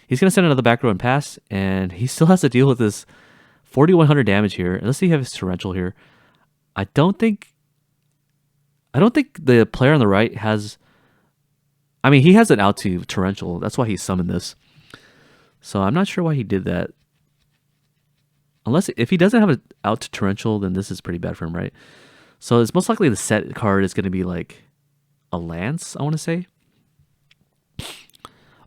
He's going to send another back row and pass. And he still has to deal with this 4,100 damage here. And let's see if he has torrential here. I don't think the player on the right has... I mean, he has an out to torrential. That's why he summoned this. So I'm not sure why he did that. Unless, if he doesn't have an out to torrential, then this is pretty bad for him, right? So it's most likely the set card is going to be like a Lance, I want to say.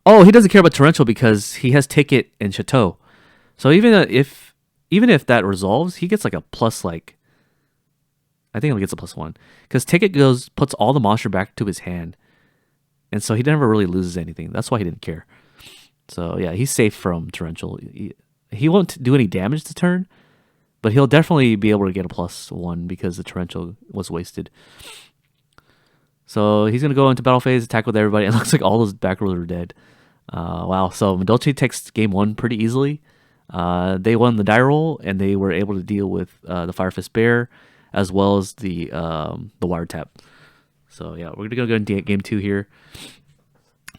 Oh, he doesn't care about torrential because he has Ticket and Chateau. So even if that resolves, he gets like a plus, like, I think he gets a +1 because Ticket puts all the monster back to his hand, and so he never really loses anything. That's why he didn't care. So yeah, he's safe from torrential. He won't do any damage to turn. But he'll definitely be able to get a +1 because the torrential was wasted. So he's going to go into battle phase, attack with everybody. It looks like all those back rows are dead. Wow. So Madolche takes game 1 pretty easily. They won the die roll, and they were able to deal with the Fire Fist Bear as well as the wiretap. So yeah, we're going to go into game 2 here.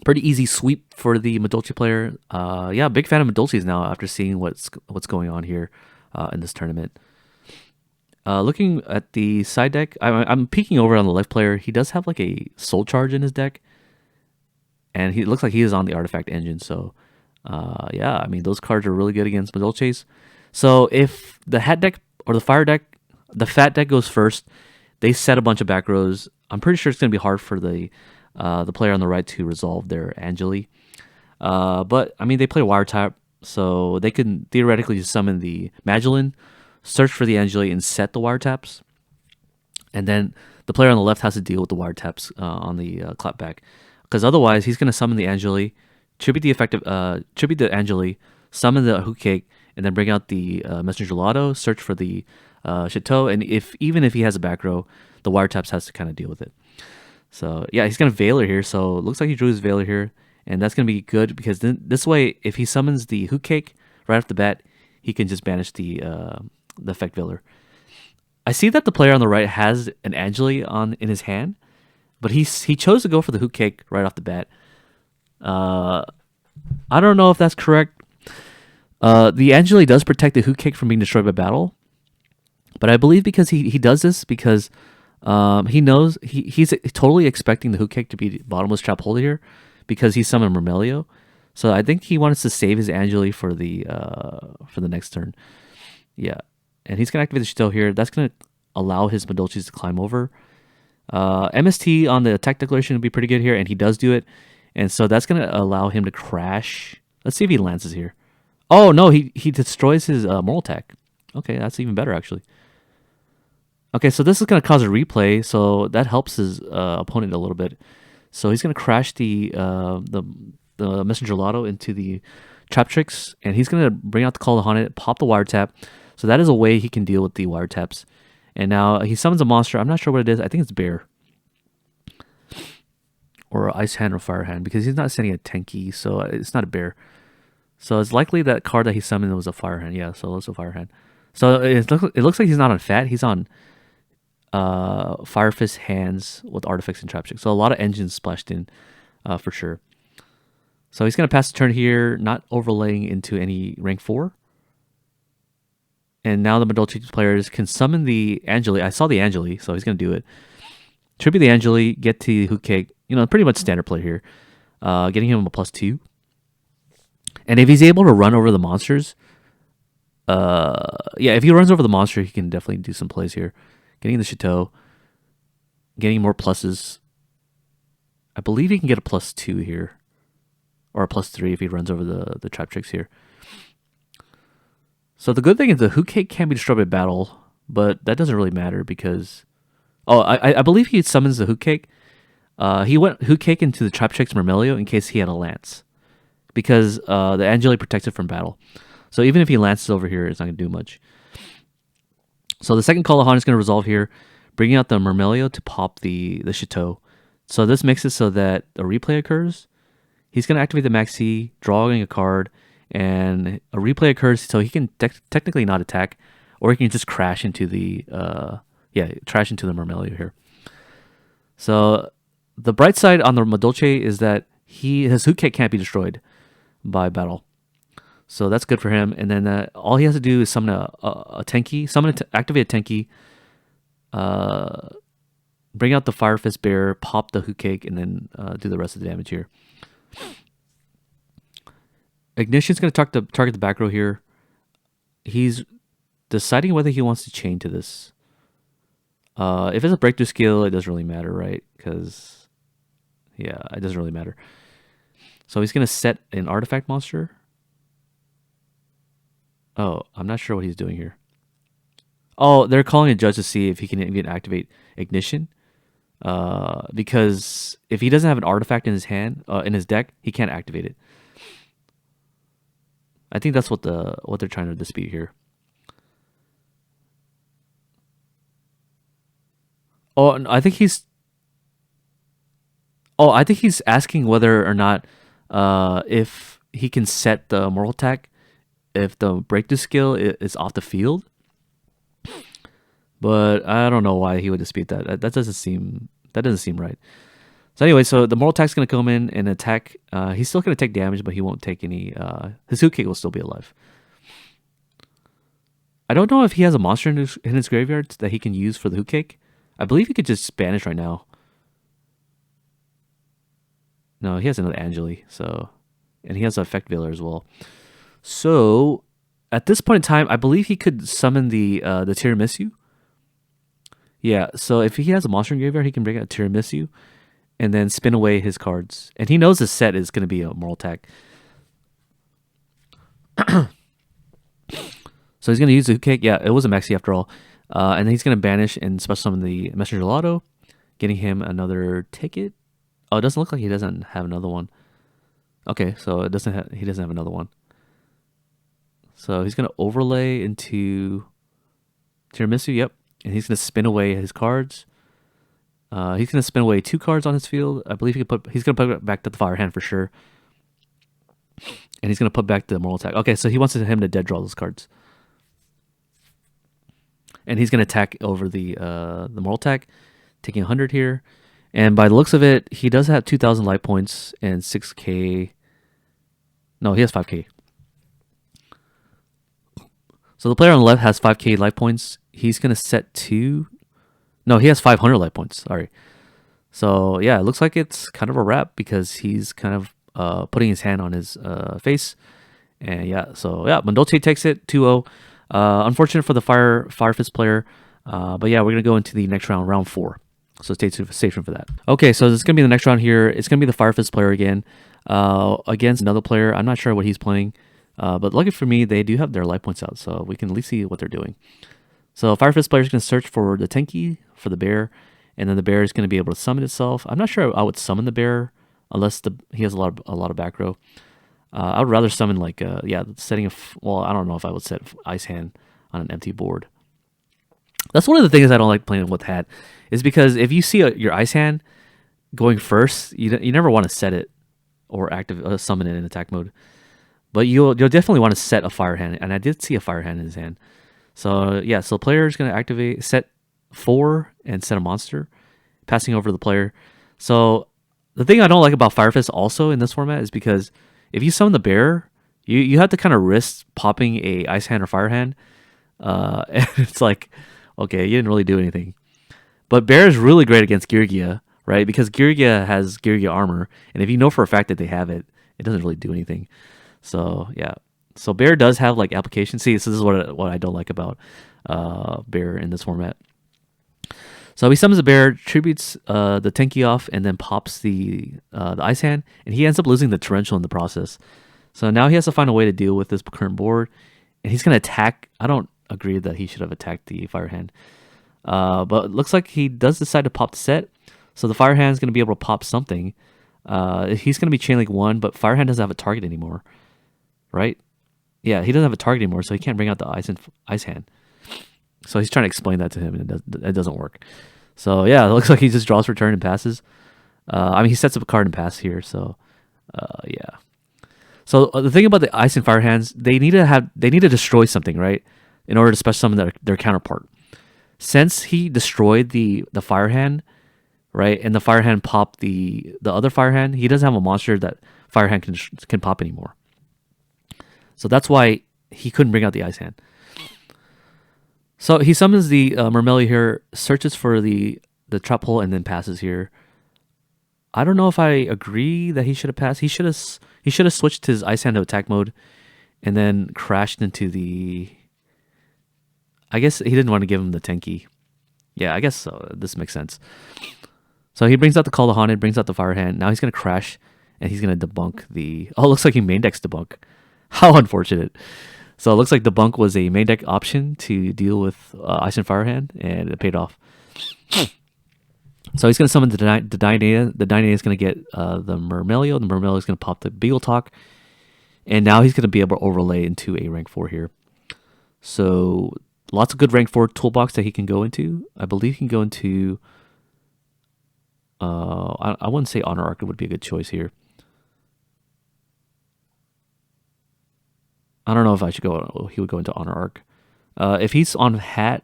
Pretty easy sweep for the Madolche player. Yeah, big fan of Madolche's now after seeing what's going on here. In this tournament. Looking at the side deck, I'm peeking over on the left player. He does have like a soul charge in his deck, and he looks like he is on the artifact engine. So, yeah, I mean those cards are really good against Madolche's. So if the hat deck or the fire deck, the fat deck goes first, they set a bunch of back rows. I'm pretty sure it's going to be hard for the player on the right to resolve their Angeli. But I mean they play wiretap. So they can theoretically just summon the Magdalene, search for the Angeli, and set the wiretaps. And then the player on the left has to deal with the wiretaps on the clapback. Because otherwise, he's going to summon the Angeli, tribute the Angeli, summon the Hootcake, and then bring out the Messenger Lotto, search for the Chateau. And even if he has a back row, the wiretaps has to kind of deal with it. So yeah, he's going to Veiler here. So it looks like he drew his Veiler here. And that's going to be good because then this way, if he summons the Hootcake right off the bat, he can just banish the effect Veiler. I see that the player on the right has an Angeli in his hand, but he chose to go for the Hootcake right off the bat. I don't know if that's correct. The Angeli does protect the Hootcake from being destroyed by battle, but I believe because he does this because he knows he's totally expecting the Hootcake to be bottomless trap hole here. Because he summoned Mermail. So I think he wants to save his Angeli for the next turn. Yeah. And he's going to activate the Chateau here. That's going to allow his Madolches to climb over. MST on the attack declaration would be pretty good here, and he does do it. And so that's going to allow him to crash. Let's see if he lances here. Oh, no, he destroys his moral attack. Okay, that's even better, actually. Okay, so this is going to cause a replay, so that helps his opponent a little bit. So he's going to crash the Messenger Lotto into the Traptrix, and he's going to bring out the Call of Haunted, pop the wiretap. So that is a way he can deal with the wiretaps. And now he summons a monster. I'm not sure what it is. I think it's Bear. or Ice Hand or Fire Hand, because he's not sending a Tenki, so it's not a bear. So it's likely that card that he summoned was a Fire Hand. Yeah, so it's a Fire Hand. So it looks like he's not on F.H.A.T. He's on Fire Fist hands with artifacts and traptricks. So a lot of engines splashed in for sure. So he's going to pass the turn here, not overlaying into any rank 4. And now the Madolche players can summon the Angeli. I saw the Angeli, so he's going to do it. Tribute the Angeli, get to Hoot Cake. Pretty much standard play here. Getting him a +2. And if he's able to run over the monsters, if he runs over the monster, he can definitely do some plays here. Getting the Chateau, getting more pluses. I believe he can get a +2 here, or a +3 if he runs over the trap tricks here. So the good thing is the Hoot Cake can be destroyed by battle, but that doesn't really matter because... Oh, I believe he summons the Hoot Cake. He went Hoot Cake into the trap tricks Mermail in case he had a lance, because the Angeli protects it from battle. So even if he lances over here, it's not going to do much. So the second Callahan is going to resolve here, bringing out the Mermail to pop the Chateau. So this makes it so that a replay occurs. He's going to activate the Maxi, drawing a card, and a replay occurs, so he can technically not attack, or he can just crash into the Mermail here. So the bright side on the Madolche is that his Hoot Cake can't be destroyed by battle. So that's good for him. And then all he has to do is summon a Tenki, activate a Tenki, bring out the Fire Fist Bear, pop the Hoot Cake, and then do the rest of the damage here. Ignition's going to target the back row here. He's deciding whether he wants to chain to this. If it's a breakthrough skill, it doesn't really matter, right? Because, yeah, it doesn't really matter. So he's going to set an artifact monster. Oh, I'm not sure what he's doing here. Oh, they're calling a judge to see if he can even activate Ignition. Because if he doesn't have an artifact in his hand, in his deck, he can't activate it. I think that's what they're trying to dispute here. Oh, I think he's asking whether or not if he can set the mortal attack if the breakthrough skill is off the field. But I don't know why he would dispute that. That doesn't seem right. So anyway, so the mortal attack's going to come in and attack. He's still going to take damage, but he won't take any. His Hoot Cake will still be alive. I don't know if he has a monster in his graveyard that he can use for the Hoot Cake. I believe he could just banish right now. No, he has another Angeli, and he has an Effect Veiler as well. So at this point in time, I believe he could summon the Tiramisu. Yeah, so if he has a monster in graveyard, he can bring out Tiramisu and then spin away his cards. And he knows the set is going to be a mortal attack. So he's going to use the Hoot Cake. Yeah, it was a Maxi after all. And then he's going to banish and special summon the Messenger Lotto, getting him another ticket. Oh, it doesn't look like he doesn't have another one. Okay, so he doesn't have another one. So he's going to overlay into Tiramisu, yep. And he's going to spin away his cards. He's going to spin away 2 cards on his field. I believe he's going to put it back to the Fire Hand for sure. And he's going to put back the Mortal Attack. Okay, so he wants him to dead draw those cards. And he's going to attack over the Mortal Attack, taking 100 here. And by the looks of it, he does have 2,000 life points and 6k. No, he has 5k. So the player on the left has 5k life points. He's going to set 2. No, he has 500 life points. Sorry. So yeah, it looks like it's kind of a wrap because he's kind of putting his hand on his face. And yeah, so yeah, Madolche takes it 2-0. Unfortunate for the Fire Fist player. But yeah, we're going to go into the next round, round 4. So stay tuned for that. Okay, so it's going to be the next round here. It's going to be the Fire Fist player again against another player. I'm not sure what he's playing. But lucky for me, they do have their life points out, so we can at least see what they're doing. So Fire Fist player is going to search for the Tenki, for the bear, and then the bear is going to be able to summon itself. I'm not sure I would summon the bear unless he has a lot of back row. I would rather summon setting I don't know if I would set Ice Hand on an empty board. That's one of the things I don't like playing with Hat, is because if you see your Ice Hand going first, you never want to set it or active summon it in attack mode. But you'll definitely want to set a fire hand, and I did see a fire hand in his hand. So yeah, so player is gonna activate set 4 and set a monster, passing over the player. So the thing I don't like about Fire Fist also in this format is because if you summon the bear, you have to kind of risk popping a ice hand or fire hand. And it's like, okay, you didn't really do anything. But bear is really great against Girgia, right? Because Girgia has Girgia armor, and if you know for a fact that they have it, it doesn't really do anything. So yeah, so bear does have like application. See, so this is what I don't like about bear in this format. So he summons a bear, tributes the Tenki off, and then pops the ice hand, and he ends up losing the torrential in the process. So now he has to find a way to deal with this current board, and he's gonna attack. I don't agree that he should have attacked the fire hand, but it looks like he does decide to pop the set. So the fire hand is gonna be able to pop something. He's gonna be chain link 1, but fire hand doesn't have a target anymore, right? Yeah, he doesn't have a target anymore, so he can't bring out the ice hand. So he's trying to explain that to him, and it doesn't work. So yeah, it looks like he just draws return and passes. I mean, he sets up a card and pass here. So yeah. So the thing about the ice and fire hands, they need to destroy something, right, in order to special summon their counterpart. Since he destroyed the fire hand, right, and the fire hand popped the other fire hand, he doesn't have a monster that fire hand can pop anymore. So that's why he couldn't bring out the ice hand. So he summons the Mermail here, searches for the trap hole, and then passes here. I don't know if I agree that he should have passed. He should have switched his ice hand to attack mode, and then crashed into the. I guess he didn't want to give him the Tenki. Yeah, I guess so. This makes sense. So he brings out the Call the Haunted, brings out the Fire Hand. Now he's gonna crash, and he's gonna debunk the. Oh, it looks like he main decks debunk. How unfortunate. So it looks like debunk was a main deck option to deal with Ice and Fire Hand, and it paid off. So he's going to summon the Dynea. The Dynea is going to get the Mermail. The Mermail is going to pop the Beagle Talk. And now he's going to be able to overlay into a rank 4 here. So lots of good rank 4 toolbox that he can go into. I believe he can go into... I wouldn't say Honor Arc would be a good choice here. I don't know if I should go. He would go into Honor Arc. If he's on Hat,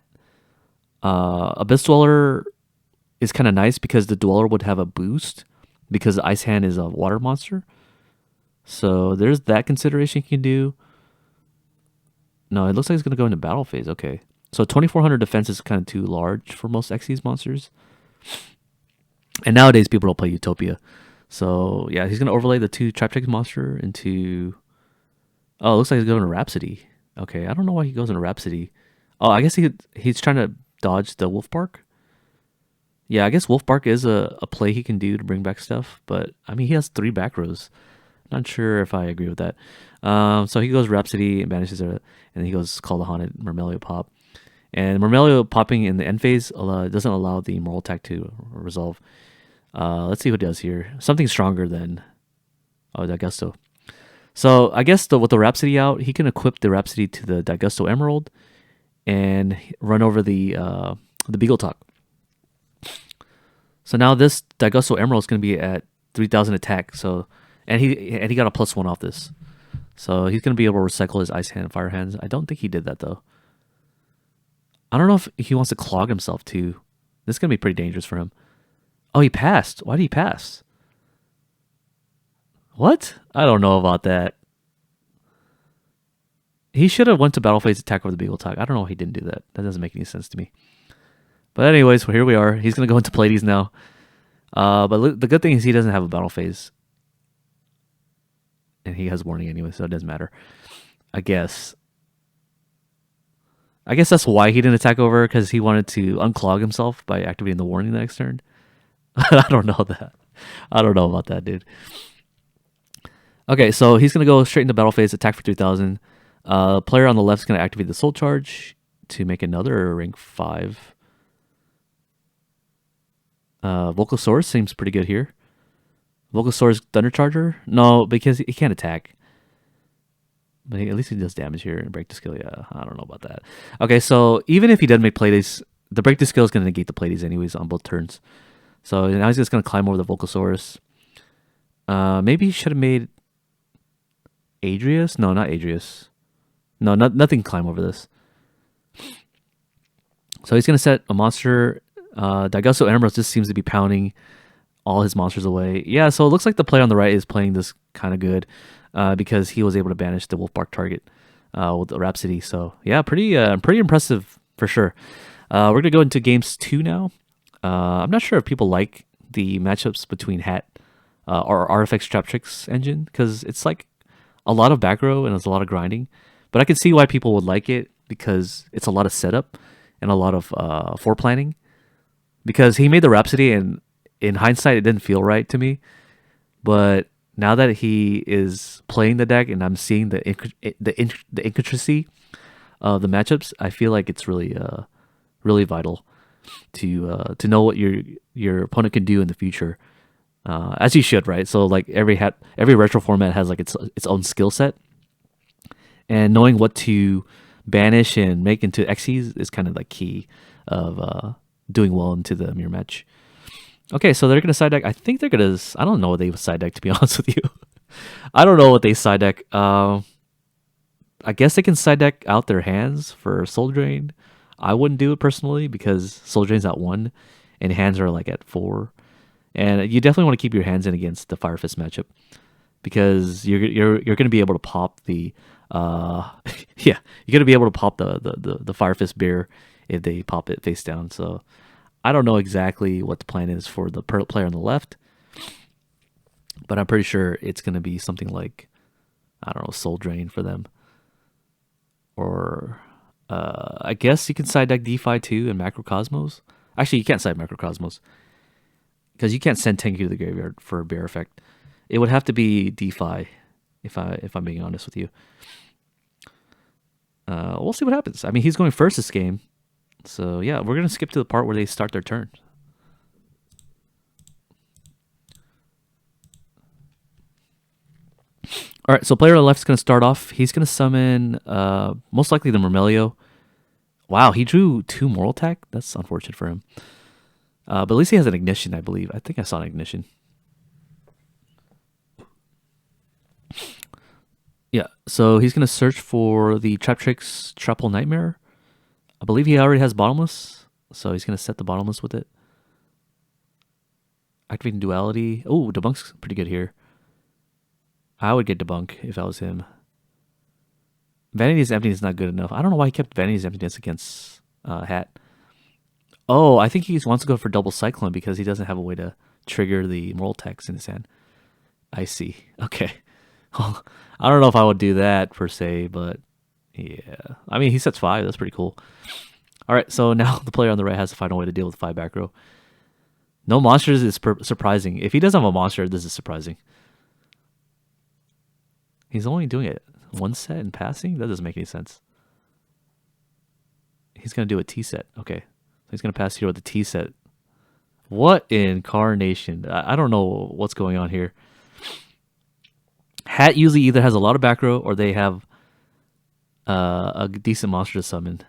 Abyss Dweller is kind of nice because the Dweller would have a boost because the Ice Hand is a water monster. So there's that consideration you can do. No, it looks like he's going to go into battle phase. Okay. So 2400 defense is kind of too large for most Xyz monsters. And nowadays people don't play Utopia. So yeah, he's going to overlay the 2 Trap Trick monster into... Oh, it looks like he's going to Rhapsody. Okay, I don't know why he goes into Rhapsody. Oh, I guess he's trying to dodge the Wolf Bark. Yeah, I guess Wolf Bark is a play he can do to bring back stuff. But, I mean, he has 3 back rows. Not sure if I agree with that. So he goes Rhapsody and banishes her. And then he goes Call the Haunted, Mermail pop. And Mermail popping in the end phase doesn't allow the moral attack to resolve. Let's see what it does here. Something stronger than... Oh, Dagusto. So I guess with the Rhapsody out, he can equip the Rhapsody to the Dagusto Emerald and run over the Beagle Talk. So now this Dagusto Emerald is going to be at 3000 attack. So and he got a +1 off this. So he's going to be able to recycle his Ice Hand and Fire Hands. I don't think he did that though. I don't know if he wants to clog himself too. This is going to be pretty dangerous for him. Oh, he passed. Why did he pass? What? I don't know about that. He should have went to battle phase attack over the Beagle Talk. I don't know why he didn't do that. That doesn't make any sense to me. But anyways, well, here we are. He's going to go into Pleiades now. But the good thing is he doesn't have a battle phase. And he has warning anyway, so it doesn't matter. I guess that's why he didn't attack over, because he wanted to unclog himself by activating the warning the next turn. I don't know that. I don't know about that, dude. Okay, so he's going to go straight into battle phase, attack for 3000. Player on the left is going to activate the Soul Charge to make another rank 5. Vocal Source seems pretty good here. Vocal Source Thunder Charger? No, because he can't attack. But at least he does damage here and break the skill. Yeah, I don't know about that. Okay, so even if he doesn't make Pleiades, the break the skill is going to negate the Pleiades anyways on both turns. So now he's just gonna climb over the Volcasaurus. Maybe he should have made Adrius. No, not Adrius. No, nothing can climb over this. So he's gonna set a monster. Daigusto Emerald just seems to be pounding all his monsters away. Yeah, so it looks like the player on the right is playing this kind of good because he was able to banish the Wolfbark target with the Rhapsody. So yeah, pretty impressive for sure. We're gonna go into games 2 now. I'm not sure if people like the matchups between Hat or RFX Trap Tricks engine because it's like a lot of back row and it's a lot of grinding. But I can see why people would like it because it's a lot of setup and a lot of foreplanning. Because he made the Rhapsody and in hindsight it didn't feel right to me. But now that he is playing the deck and I'm seeing the intricacy of the matchups, I feel like it's really really vital to know what your opponent can do in the future, as you should, right? So like every retro format has like its own skill set, and knowing what to banish and make into Xyz is kind of like key of doing well into the mirror match. Okay, so they're gonna side deck. I think they're gonna. I don't know what they side deck, to be honest with you. I don't know what they side deck. I guess they can side deck out their hands for Soul Drain. I wouldn't do it personally because Soul Drain's at 1 and hands are like at 4. And you definitely want to keep your hands in against the Fire Fist matchup because you're going to be able to pop the yeah, you're going to be able to pop the Fire Fist bear if they pop it face down. So I don't know exactly what the plan is for the player on the left, but I'm pretty sure it's going to be something like, I don't know, Soul Drain for them. Or I guess you can side deck DeFi too and Macrocosmos. Actually, you can't side Macrocosmos because you can't send Tengu to the graveyard for a bear effect. It would have to be DeFi if I'm being honest with you. We'll see what happens. I mean, he's going first this game. So yeah, we're going to skip to the part where they start their turn. All right, so player on the left is going to start off. He's going to summon most likely the Mermail. Wow, he drew 2 Moral Attack. That's unfortunate for him. But at least he has an Ignition, I believe. I think I saw an Ignition. Yeah, so he's going to search for the Trap Tricks Triple Nightmare. I believe he already has Bottomless, so he's going to set the Bottomless with it. Activating Duality. Oh, Debunk's pretty good here. I would get Debunk if I was him. Vanity's Emptiness is not good enough. I don't know why he kept Vanity's Emptiness against Hat. Oh, I think he wants to go for double Cyclone because he doesn't have a way to trigger the Moral Attacks in his hand. I see. Okay. I don't know if I would do that per se, but yeah. I mean, he sets 5. That's pretty cool. All right, so now the player on the right has to find a way to deal with 5 back row. No monsters is surprising. If he doesn't have a monster, this is surprising. He's only doing it 1 set in passing? That doesn't make any sense. He's going to do a T set. Okay. So he's going to pass here with the T set. What incarnation? I don't know what's going on here. Hat usually either has a lot of back row or they have a decent monster to summon.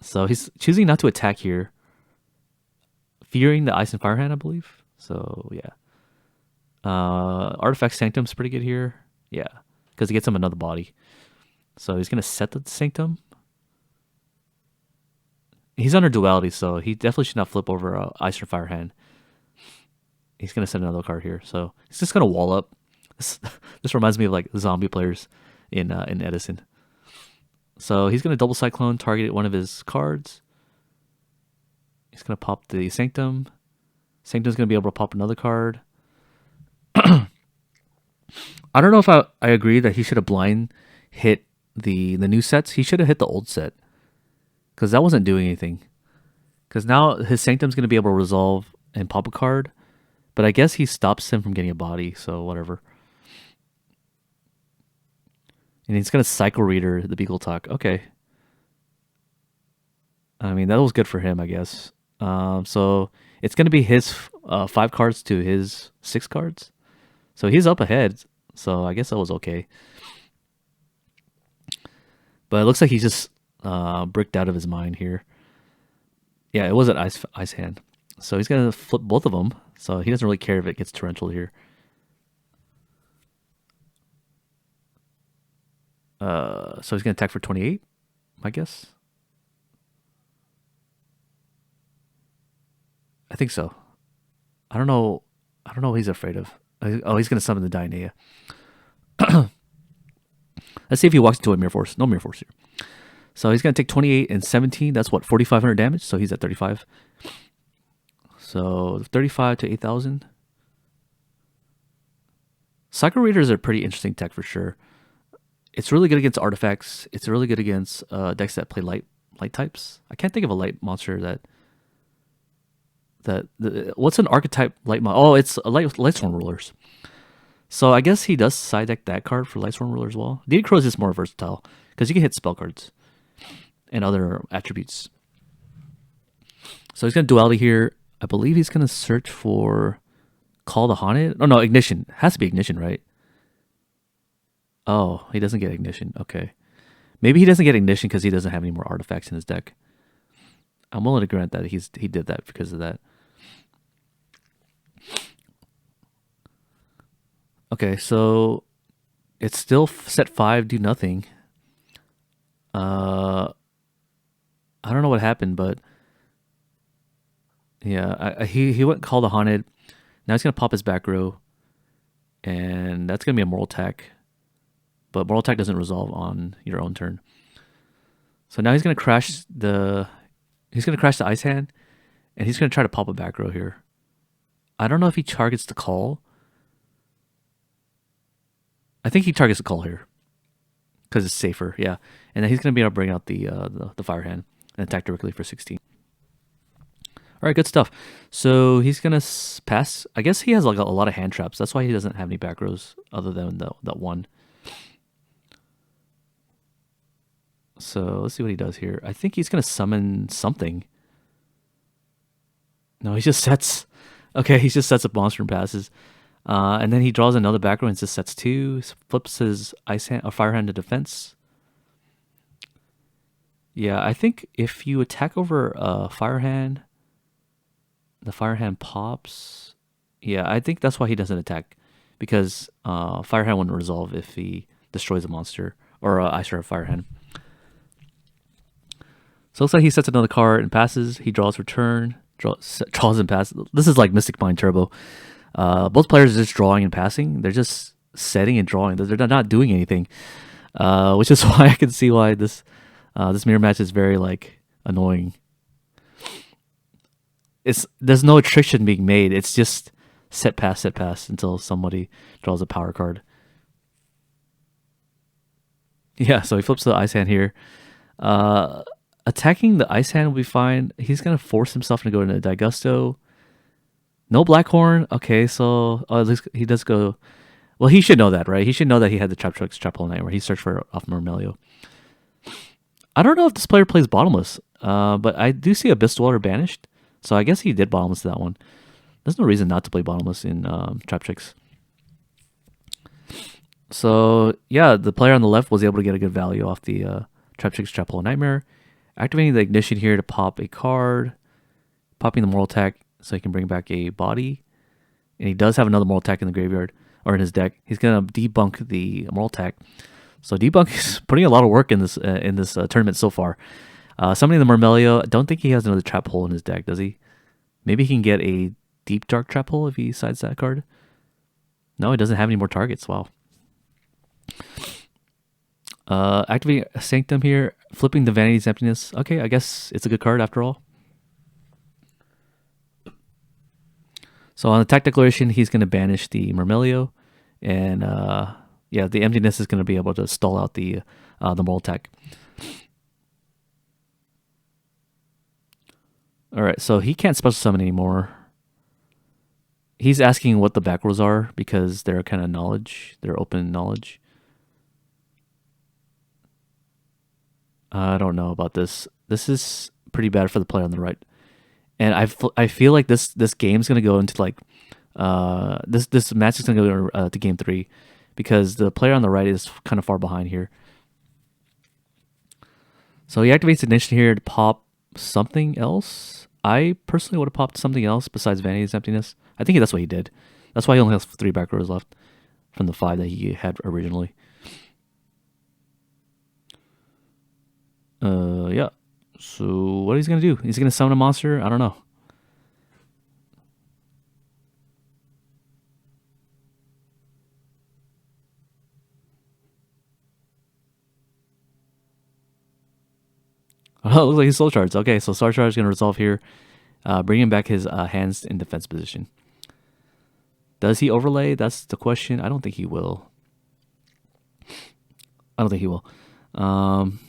So he's choosing not to attack here. Fearing the Ice and Fire hand, I believe. So, yeah. Artifact Sanctum's pretty good here. Yeah, because it gets him another body. So he's going to set the Sanctum. He's under Duality, so he definitely should not flip over Ice or Fire hand. He's going to set another card here. So he's just going to wall up. This reminds me of like zombie players in Edison. So he's going to double Cyclone, target one of his cards. He's going to pop the Sanctum. Sanctum's going to be able to pop another card. I don't know if I agree that he should have blind hit the new sets. He should have hit the old set because that wasn't doing anything. Because now his Sanctum's going to be able to resolve and pop a card, but I guess he stops him from getting a body, so whatever. And he's going to Cycle Reader the Beagle Talk. Okay. I mean, that was good for him, I guess. So it's going to be his 5 cards to his 6 cards. So he's up ahead. So I guess that was okay. But it looks like he just bricked out of his mind here. Yeah, it was an ice hand. So he's gonna flip both of them. So he doesn't really care if it gets torrential here. So he's gonna attack for 28, I guess. I think so. I don't know. I don't know what he's afraid of. Oh, he's gonna summon the Dionea. Let's see if he walks into a Mirror Force. No Mirror Force here. So he's gonna take 28 and 17. That's what, 4,500 damage. So he's at 35. So 35 to 8,000. Cycle Readers are a pretty interesting tech for sure. It's really good against artifacts. It's really good against decks that play light types. I can't think of a light monster what's an archetype light monster? Oh, it's a Lightsworn Rulers. So I guess he does side deck that card for Lightsworn Ruler as well. Deed Crow is just more versatile because you can hit spell cards and other attributes. So he's gonna Duality here. I believe he's gonna search for Call the Haunted. Oh no, Ignition. It has to be Ignition, right? Oh, he doesn't get Ignition. Okay. Maybe he doesn't get Ignition because he doesn't have any more artifacts in his deck. I'm willing to grant that he did that because of that. Okay, so it's still set 5, do nothing. I don't know what happened, but yeah, he went Call the Haunted. Now he's gonna pop his back row, and that's gonna be a Moral Attack. But Moral Attack doesn't resolve on your own turn. So now he's gonna crash the Ice Hand, and he's gonna try to pop a back row here. I don't know if he targets the Call. I think he targets the Call here because it's safer. Yeah, and then he's gonna be able to bring out the Fire Hand and attack directly for 16. All right, good stuff. So he's gonna pass. I guess he has like a lot of hand traps. That's why he doesn't have any back rows other than that one. So let's see what he does here. I think he's gonna summon something. No, he just sets. Okay, he just sets a monster and passes. And then he draws another back row and just sets 2. Flips his Ice Hand or Fire Hand to defense. Yeah, I think if you attack over Fire Hand, the Fire Hand pops. Yeah, I think that's why he doesn't attack, because Fire Hand wouldn't resolve if he destroys a monster or Ice or Fire Hand. So it looks like he sets another card and passes. He draws return, draws and passes. This is like Mystic Mind Turbo. Both players are just drawing and passing. They're just setting and drawing. They're not doing anything, which is why I can see why this mirror match is very like annoying. There's no attrition being made. It's just set pass until somebody draws a power card. Yeah, so he flips the Ice Hand here. Attacking the Ice Hand will be fine. He's gonna force himself to go into Digusto. No Blackhorn. Okay, so at least he does go. Well, he should know that, right? He should know that he had the Trap Hole Nightmare. He searched for off Mermail. I don't know if this player plays Bottomless, but I do see Abyss Dweller banished. So I guess he did Bottomless to that one. There's no reason not to play Bottomless in Trap Tricks. So yeah, the player on the left was able to get a good value off the Trap Tricks Trap Hole Nightmare. Activating the Ignition here to pop a card. Popping the Moral Attack so he can bring back a body. And he does have another Moral Attack in the graveyard, or in his deck. He's going to debunk the Moral Attack. So Debunk is putting a lot of work in this tournament so far. Summoning the Mermail, I don't think he has another Trap Hole in his deck, does he? Maybe he can get a Deep Dark Trap Hole if he sides that card. No, he doesn't have any more targets. Wow. Activating Sanctum here, flipping the Vanity's Emptiness. Okay, I guess it's a good card after all. So on attack declaration, he's going to banish the Mermail, and yeah, the Emptiness is going to be able to stall out the Moral Attack. All right, so he can't special summon anymore. He's asking what the back rows are because they're kind of knowledge. They're open knowledge. I don't know about this. This is pretty bad for the player on the right. And I feel like this game's gonna go into like this match is gonna go to game 3 because the player on the right is kind of far behind here. So he activates Ignition here to pop something else. I personally would have popped something else besides Vanity's Emptiness. I think that's what he did. That's why he only has 3 back rows left from the 5 that he had originally. Yeah. So what he's gonna do? He's gonna summon a monster? I don't know. Oh, it looks like he's soul charged. Okay, so soul charge is gonna resolve here, bringing back his hands in defense position. Does he overlay? That's the question. I don't think he will. I don't think he will.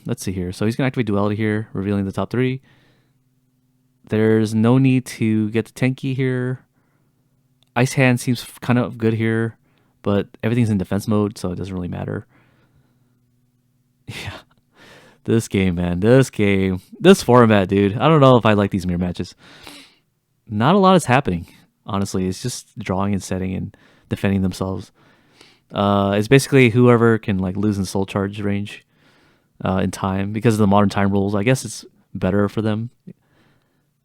Let's see here. So he's gonna activate Duality here, revealing the top 3. There's no need to get the tanky here. Ice Hand seems kind of good here, but everything's in defense mode, so it doesn't really matter. Yeah. This game, man. This game. This format, dude. I don't know if I like these mirror matches. Not a lot is happening, honestly. It's just drawing and setting and defending themselves. It's basically whoever can like lose in soul charge range in time because of the modern time rules. I guess it's better for them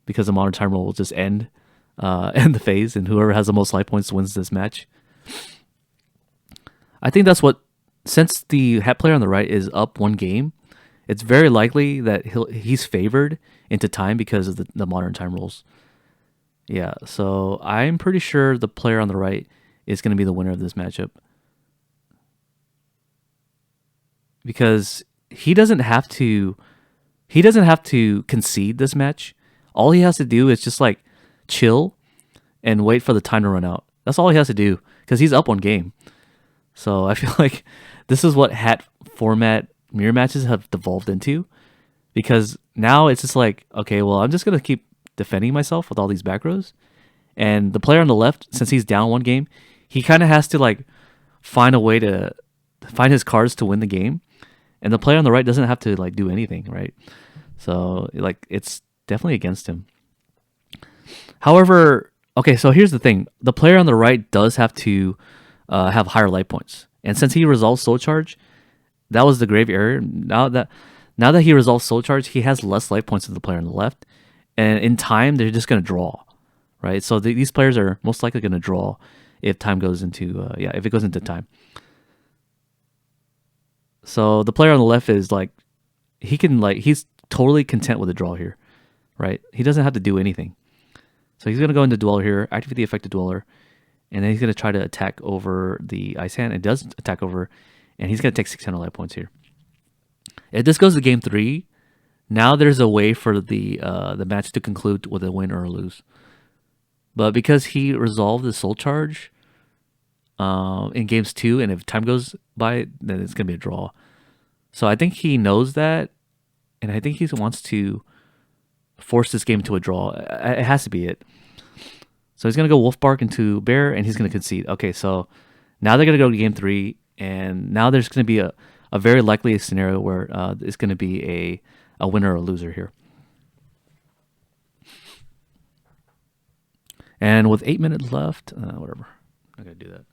because the modern time rule will just end the phase, and whoever has the most life points wins this match. I think that's what, since the hat player on the right is up 1 game, it's very likely that he's favored into time because of the modern time rules. Yeah, so I'm pretty sure the player on the right is going to be the winner of this matchup. Because he doesn't have to concede this match. All he has to do is just like chill and wait for the time to run out. That's all he has to do because he's up 1 game. So I feel like this is what hat format mirror matches have devolved into, because now it's just like, okay, well, I'm just going to keep defending myself with all these back rows. And the player on the left, since he's down 1 game, he kind of has to like find a way to find his cards to win the game. And the player on the right doesn't have to like do anything, right? So like it's definitely against him. However, okay, so here's the thing. The player on the right does have to have higher life points. And since he resolves soul charge, that was the grave error. Now that he resolves soul charge, he has less life points than the player on the left. And in time, they're just going to draw, right? So these players are most likely going to draw if time goes into, if it goes into time. So the player on the left is like, he's totally content with a draw here, right? He doesn't have to do anything. So he's going to go into Dweller here, activate the effective Dweller, and then he's going to try to attack over the Ice Hand. It does attack over, and he's going to take 600 life points here. If this goes to game 3, now there's a way for the match to conclude with a win or a lose. But because he resolved the soul charge in games 2, and if time goes by, then it's going to be a draw. So I think he knows that, and I think he wants to force this game to a draw. It has to be it. So he's going to go Wolfbark into Bear, and he's going to concede. Okay, so now they're going to go to game 3, and now there's going to be a very likely scenario where it's going to be a winner or a loser here. And with 8 minutes left, whatever. I'm not going to do that.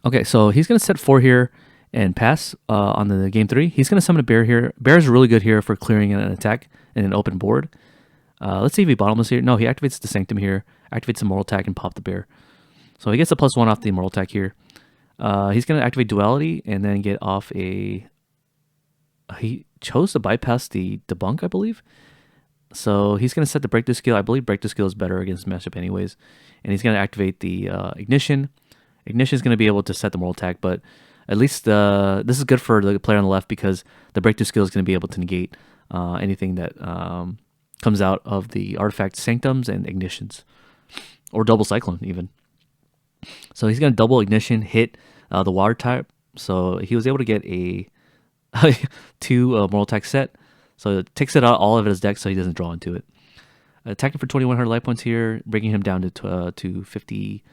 Okay, so he's going to set 4 here and pass on the game 3. He's going to summon a Bear here. Bear is really good here for clearing an attack in an open board. Let's see if he bottomless here. No, he activates the Sanctum here, activates the Mortal Attack, and pop the Bear. So he gets a +1 off the Mortal Attack here. He's going to activate Duality and then get off a... He chose to bypass the Debunk, I believe. So he's going to set the Breakthrough skill. I believe Breakthrough skill is better against matchup anyways. And he's going to activate the Ignition. Ignition is going to be able to set the Mortal Attack, but at least this is good for the player on the left because the Breakthrough skill is going to be able to negate anything that comes out of the artifact Sanctums and Ignitions, or double Cyclone even. So he's going to double Ignition, hit the Water type, so he was able to get a 2 Mortal Attack set, so it takes it out all of his deck so he doesn't draw into it. Attacking for 2100 life points here, bringing him down to 50...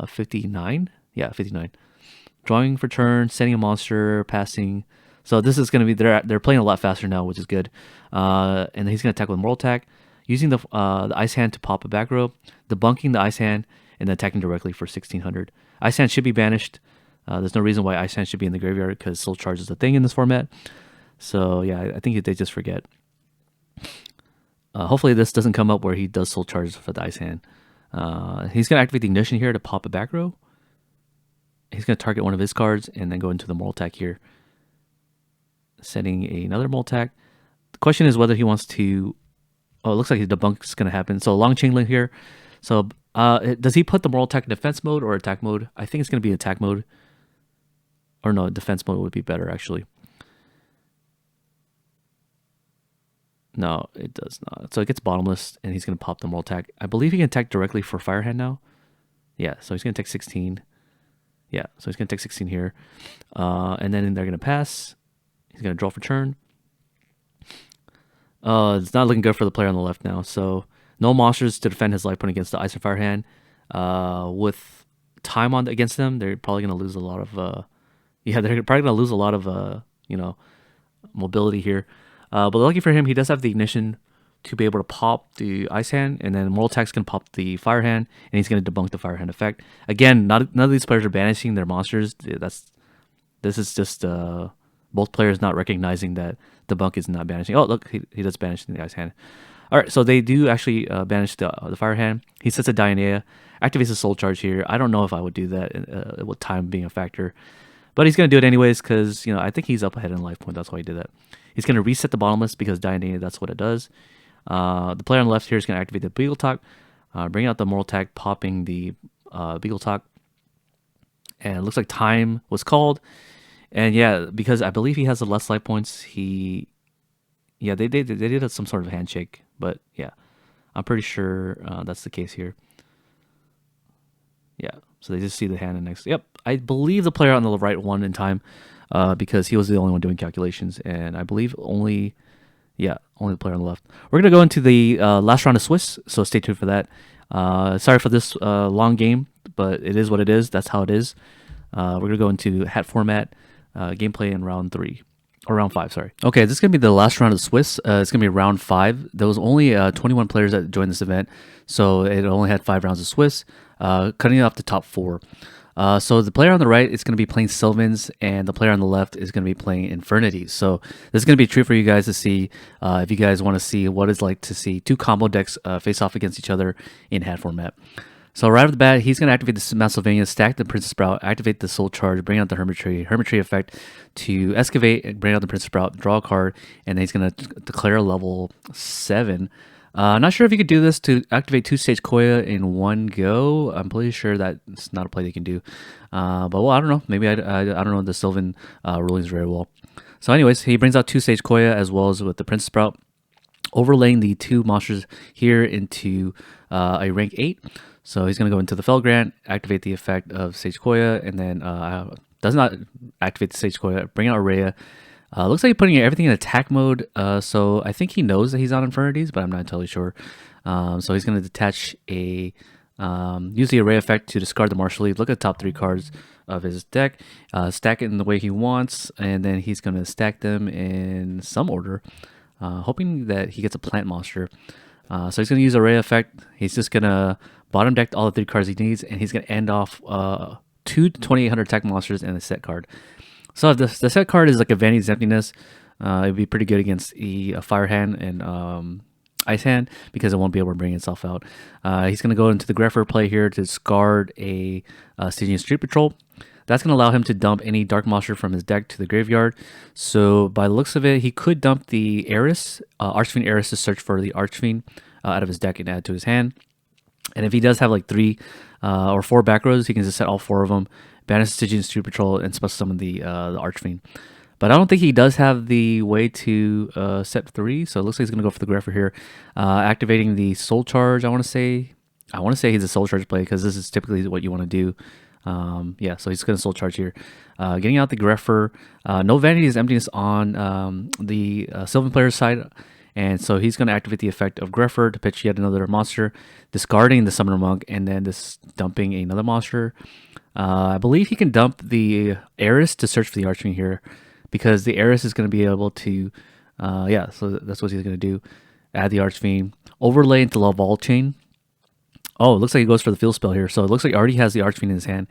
59. Yeah, 59. Drawing for turn, sending a monster, passing. So this is going to be, they're playing a lot faster now, which is good. And then he's going to attack with Mortal Attack, using the Ice Hand to pop a back row, debunking the Ice Hand, and then attacking directly for 1600. Ice Hand should be banished. There's no reason why Ice Hand should be in the graveyard because Soul Charge is a thing in this format. So yeah, I think they just forget. Hopefully this doesn't come up where he does Soul Charge for the Ice Hand. He's going to activate the Ignition here to pop a back row. He's going to target one of his cards and then go into the Mortal Attack here. Setting another Mortal Attack. The question is whether he wants to... Oh, it looks like his debunk is going to happen. So long Chain Link here. So does he put the Mortal Attack in defense mode or attack mode? I think it's going to be attack mode. Or no, defense mode would be better actually. No, it does not. So it gets bottomless and he's going to pop the Mortal Attack. I believe he can attack directly for Firehand now. Yeah, so he's going to take 16. Yeah, so he's going to take 16 here. And then they're going to pass. He's going to draw for turn. It's not looking good for the player on the left now. So no monsters to defend his life point against the Ice and Fire hand. With time on against them, they're probably going to lose a lot of... they're probably going to lose a lot of, mobility here. But lucky for him, he does have the Ignition to be able to pop the Ice Hand, and then Mortal Attack's going to pop the Fire Hand, and he's going to debunk the Fire Hand effect. Again, none of these players are banishing their monsters. This is just both players not recognizing that debunk is not banishing. Oh, look, he does banish the Ice Hand. All right, so they do actually banish the Fire Hand. He sets a Dionea, activates a Soul Charge here. I don't know if I would do that with time being a factor. But he's going to do it anyways because, I think he's up ahead in life point. That's why he did that. He's going to reset the bottomless because Dionea, that's what it does. The player on the left here is going to activate the Beagle Talk, bring out the Mortal Attack, popping the Beagle Talk. And it looks like time was called. And yeah, because I believe he has the less life points, they did some sort of handshake. But yeah, I'm pretty sure that's the case here. Yeah, so they just see the hand and next. Yep, I believe the player on the right won in time because he was the only one doing calculations. And I believe only the player on the left. We're going to go into the last round of Swiss, so stay tuned for that. Sorry for this long game, but it is what it is. That's how it is. We're going to go into hat format gameplay in round 3. Or round 5, sorry. Okay, this is going to be the last round of Swiss. It's going to be round 5. There was only 21 players that joined this event, so it only had 5 rounds of Swiss, cutting off the top 4. So the player on the right is going to be playing Sylvans, and the player on the left is going to be playing Infernity. So this is going to be a treat for you guys to see if you guys want to see what it's like to see 2 combo decks face off against each other in hat format. So right off the bat, he's going to activate the Mount Sylvania, stack the Princess Sprout, activate the Soul Charge, bring out the Hermitry effect to excavate, bring out the Princess Sprout, draw a card, and then he's going to declare level 7. Not sure if you could do this to activate 2 Sage Koya in one go. I'm pretty sure that's not a play they can do. But well, I don't know. Maybe I don't know the Sylvan rulings very well. So anyways, he brings out 2 Sage Koya as well as with the Princess Sprout, overlaying the 2 monsters here into a rank 8. So he's going to go into the Felgrant, activate the effect of Sage Koya, and then does not activate the Sage Koya, bring out Araya. Looks like he's putting everything in attack mode, so I think he knows that he's on Infernities, but I'm not entirely sure. So he's going to detach use the Array effect to discard the Martial Leaf, look at the top 3 cards of his deck, stack it in the way he wants, and then he's going to stack them in some order, hoping that he gets a plant monster. So he's going to use Array effect. He's just going to bottom deck all the 3 cards he needs, and he's going to end off 2 2800 attack monsters and a set card. So if the set card is like a Vanity's Emptiness, it would be pretty good against a Fire Hand and Ice Hand because it won't be able to bring itself out. He's going to go into the Grepher play here to discard a Stygian Street Patrol. That's going to allow him to dump any Dark Monster from his deck to the graveyard. So by the looks of it, he could dump the Eris, Archfiend Eris, to search for the Archfiend out of his deck and add to his hand. And if he does have like 3 or 4 back rows, he can just set all 4 of them, banish the Stygian Street Patrol, and special summon the Archfiend. But I don't think he does have the way to set 3, so it looks like he's going to go for the Grepher here. Activating the Soul Charge, I want to say he's a Soul Charge play because this is typically what you want to do. So he's going to Soul Charge here. Getting out the Grepher. No Vanity's Emptiness on the Sylvan player's side. And so he's going to activate the effect of Grepher to pitch yet another monster, discarding the Summoner Monk, and then just dumping another monster. I believe he can dump the Eris to search for the Archfiend here, because the Eris is going to be able to, so that's what he's going to do. add the Archfiend, overlay into Laval Chain. Oh, it looks like he goes for the field spell here. So it looks like he already has the Archfiend in his hand.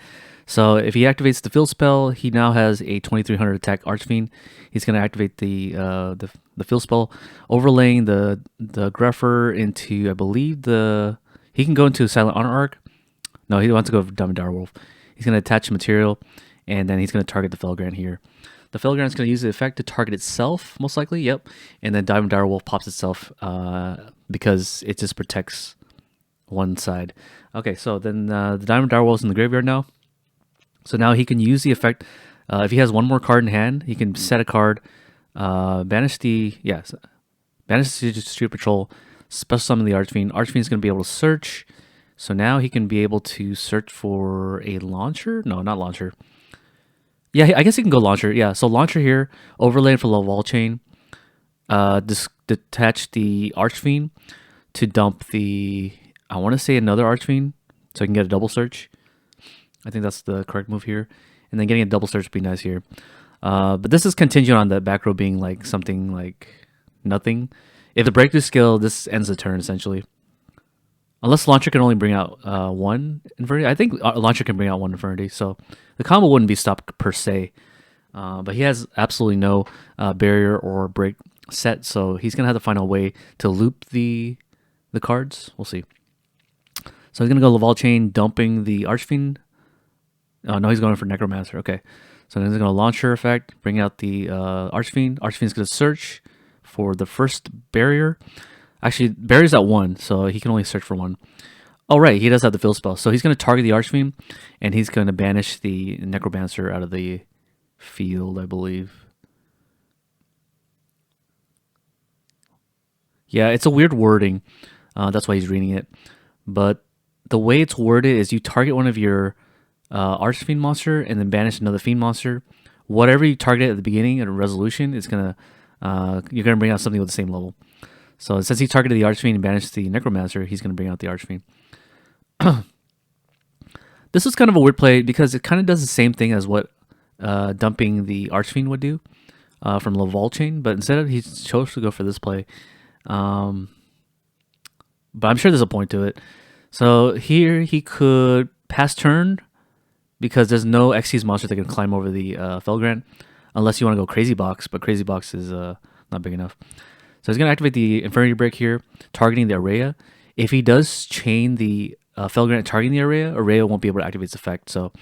So if he activates the field spell, he now has a 2300 attack Archfiend. He's going to activate the field spell, overlaying the Greffer into, I believe, he can go into Silent Honor Arc. No, he wants to go for Diamond Direwolf. He's going to attach material, and then he's going to target the Felgrant here. The Felgrant is going to use the effect to target itself, most likely. Yep. And then Diamond Direwolf pops itself because it just protects one side. Okay, so then the Diamond Direwolf is in the graveyard now. So now he can use the effect. If he has one more card in hand, he can set a card, banish the Street Patrol, special summon the Archfiend. Archfiend is going to be able to search. So now he can be able to search for a launcher. No, not launcher. Yeah, I guess he can go launcher. Yeah, so launcher here, overlay for Laval Chain. Detach the Archfiend to dump the, I want to say another Archfiend, so I can get a double search. I think that's the correct move here. And then getting a double search would be nice here. But this is contingent on the back row being like something like nothing. If the breakthrough skill, this ends the turn essentially. Unless Launcher can only bring out one Infernity. I think Launcher can bring out one Infernity, so the combo wouldn't be stopped per se. But he has absolutely no barrier or break set, so he's going to have to find a way to loop the cards. We'll see. So he's going to go Laval Chain, dumping the Archfiend. Oh, no, he's going for Necromancer. Okay. So then he's going to Launcher effect, bring out the Archfiend. Archfiend's going to search for the first barrier. Actually, barrier's at 1, so he can only search for 1. Oh, right, he does have the field spell. So he's going to target the Archfiend, and he's going to banish the Necromancer out of the field, I believe. Yeah, it's a weird wording. That's why he's reading it. But the way it's worded is you target one of your Archfiend monster and then banish another Fiend monster. Whatever you target at the beginning of a resolution, it's gonna you're gonna bring out something with the same level. So since he targeted the Archfiend and banished the Necromancer, he's gonna bring out the Archfiend. This is kind of a weird play because it kind of does the same thing as what dumping the Archfiend would do from Laval Chain, but instead he chose to go for this play. But I'm sure there's a point to it. So here he could pass turn because there's no Xyz monster that can climb over the Felgrant unless you want to go Crazy Box, but Crazy Box is not big enough. So he's going to activate the Infernity Break here, targeting the Araya. If he does chain the Felgrant targeting the Araya won't be able to activate its effect. So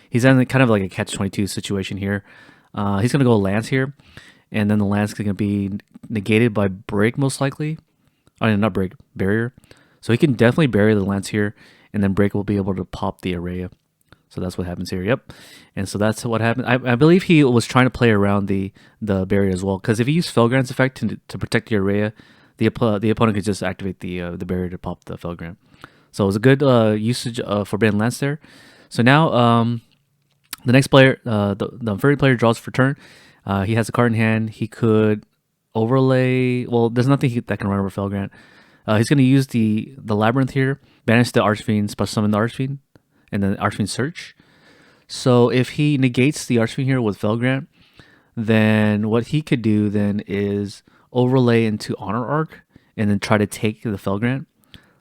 he's in kind of like a catch-22 situation here. He's going to go Lance here, and then the Lance is going to be negated by Break most likely. I mean, not Break, Barrier. So he can definitely bury the Lance here, and then Break will be able to pop the Araya. So that's what happens here. Yep. And so that's what happened. I believe he was trying to play around the barrier as well. Because if he used Felgrant's effect to protect the Araya, the opponent could just activate the barrier to pop the Felgrant. So it was a good usage of Forbidden Lance there. So now the next player, the Infernity player draws for turn. He has a card in hand. He could overlay. Well, there's nothing that can run over Felgrant. He's going to use the Labyrinth here, banish the Archfiend, special summon the Archfiend, and then Archfiend search. So if he negates the Archfiend here with Felgrant, then what he could do then is overlay into Honor Arc and then try to take the Felgrant.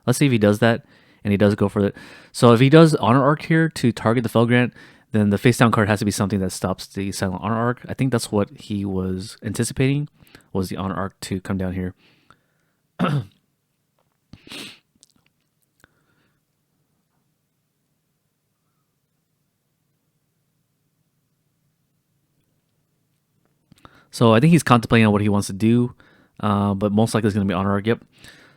Let's see if he does that, and he does go for it. So if he does Honor Arc here to target the Felgrant, then the face down card has to be something that stops the Silent Honor Arc. I think that's what he was anticipating, was the Honor Arc to come down here. So I think he's contemplating on what he wants to do, but most likely it's going to be Honor Arc. Yep.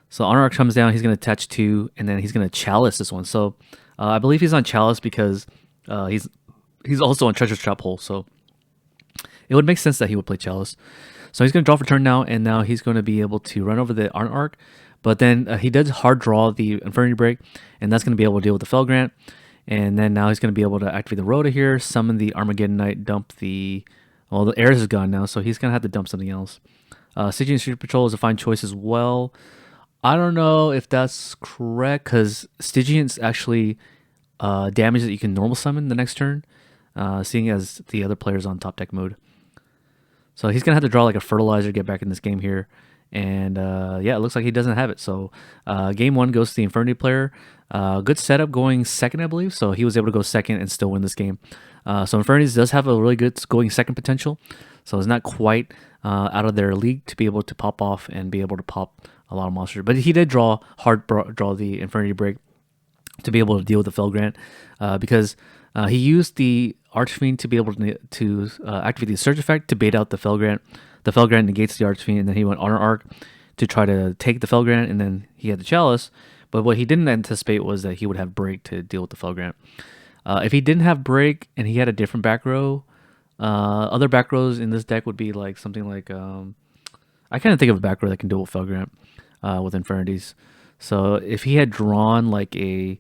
So Honor Arc comes down, he's going to attach 2, and then he's going to Chalice this one. So I believe he's on Chalice because he's also on Treasure Trap Hole. So it would make sense that he would play Chalice. So he's going to draw for turn now, and now he's going to be able to run over the Honor Arc. But then he does hard draw the Infernity Break, and that's going to be able to deal with the Felgrant. And then now he's going to be able to activate the Rhoda here, summon the Armageddon Knight, dump the... Well, the Ares is gone now, so he's going to have to dump something else. Stygian Street Patrol is a fine choice as well. I don't know if that's correct, because Stygian's actually damage that you can normal summon the next turn, seeing as the other player's on top deck mode. So he's going to have to draw like a Fertilizer, get back in this game here, And yeah, it looks like he doesn't have it. So game one goes to the Infernity player. Good setup going second, I believe. So he was able to go second and still win this game. So Infernity does have a really good going second potential. So it's not quite out of their league to be able to pop off and be able to pop a lot of monsters. But he did draw the Infernity break to be able to deal with the Felgrant because he used the Archfiend to be able to activate the Surge effect to bait out the Felgrant. The Felgrant negates the Archfiend, and then he went Honor Arc to try to take the Felgrant, and then he had the Chalice. But what he didn't anticipate was that he would have Break to deal with the Felgrant. If he didn't have Break and he had a different back row, other back rows in this deck would be like something like I kind of think of a back row that can deal with Felgrant with Infernities. So if he had drawn like a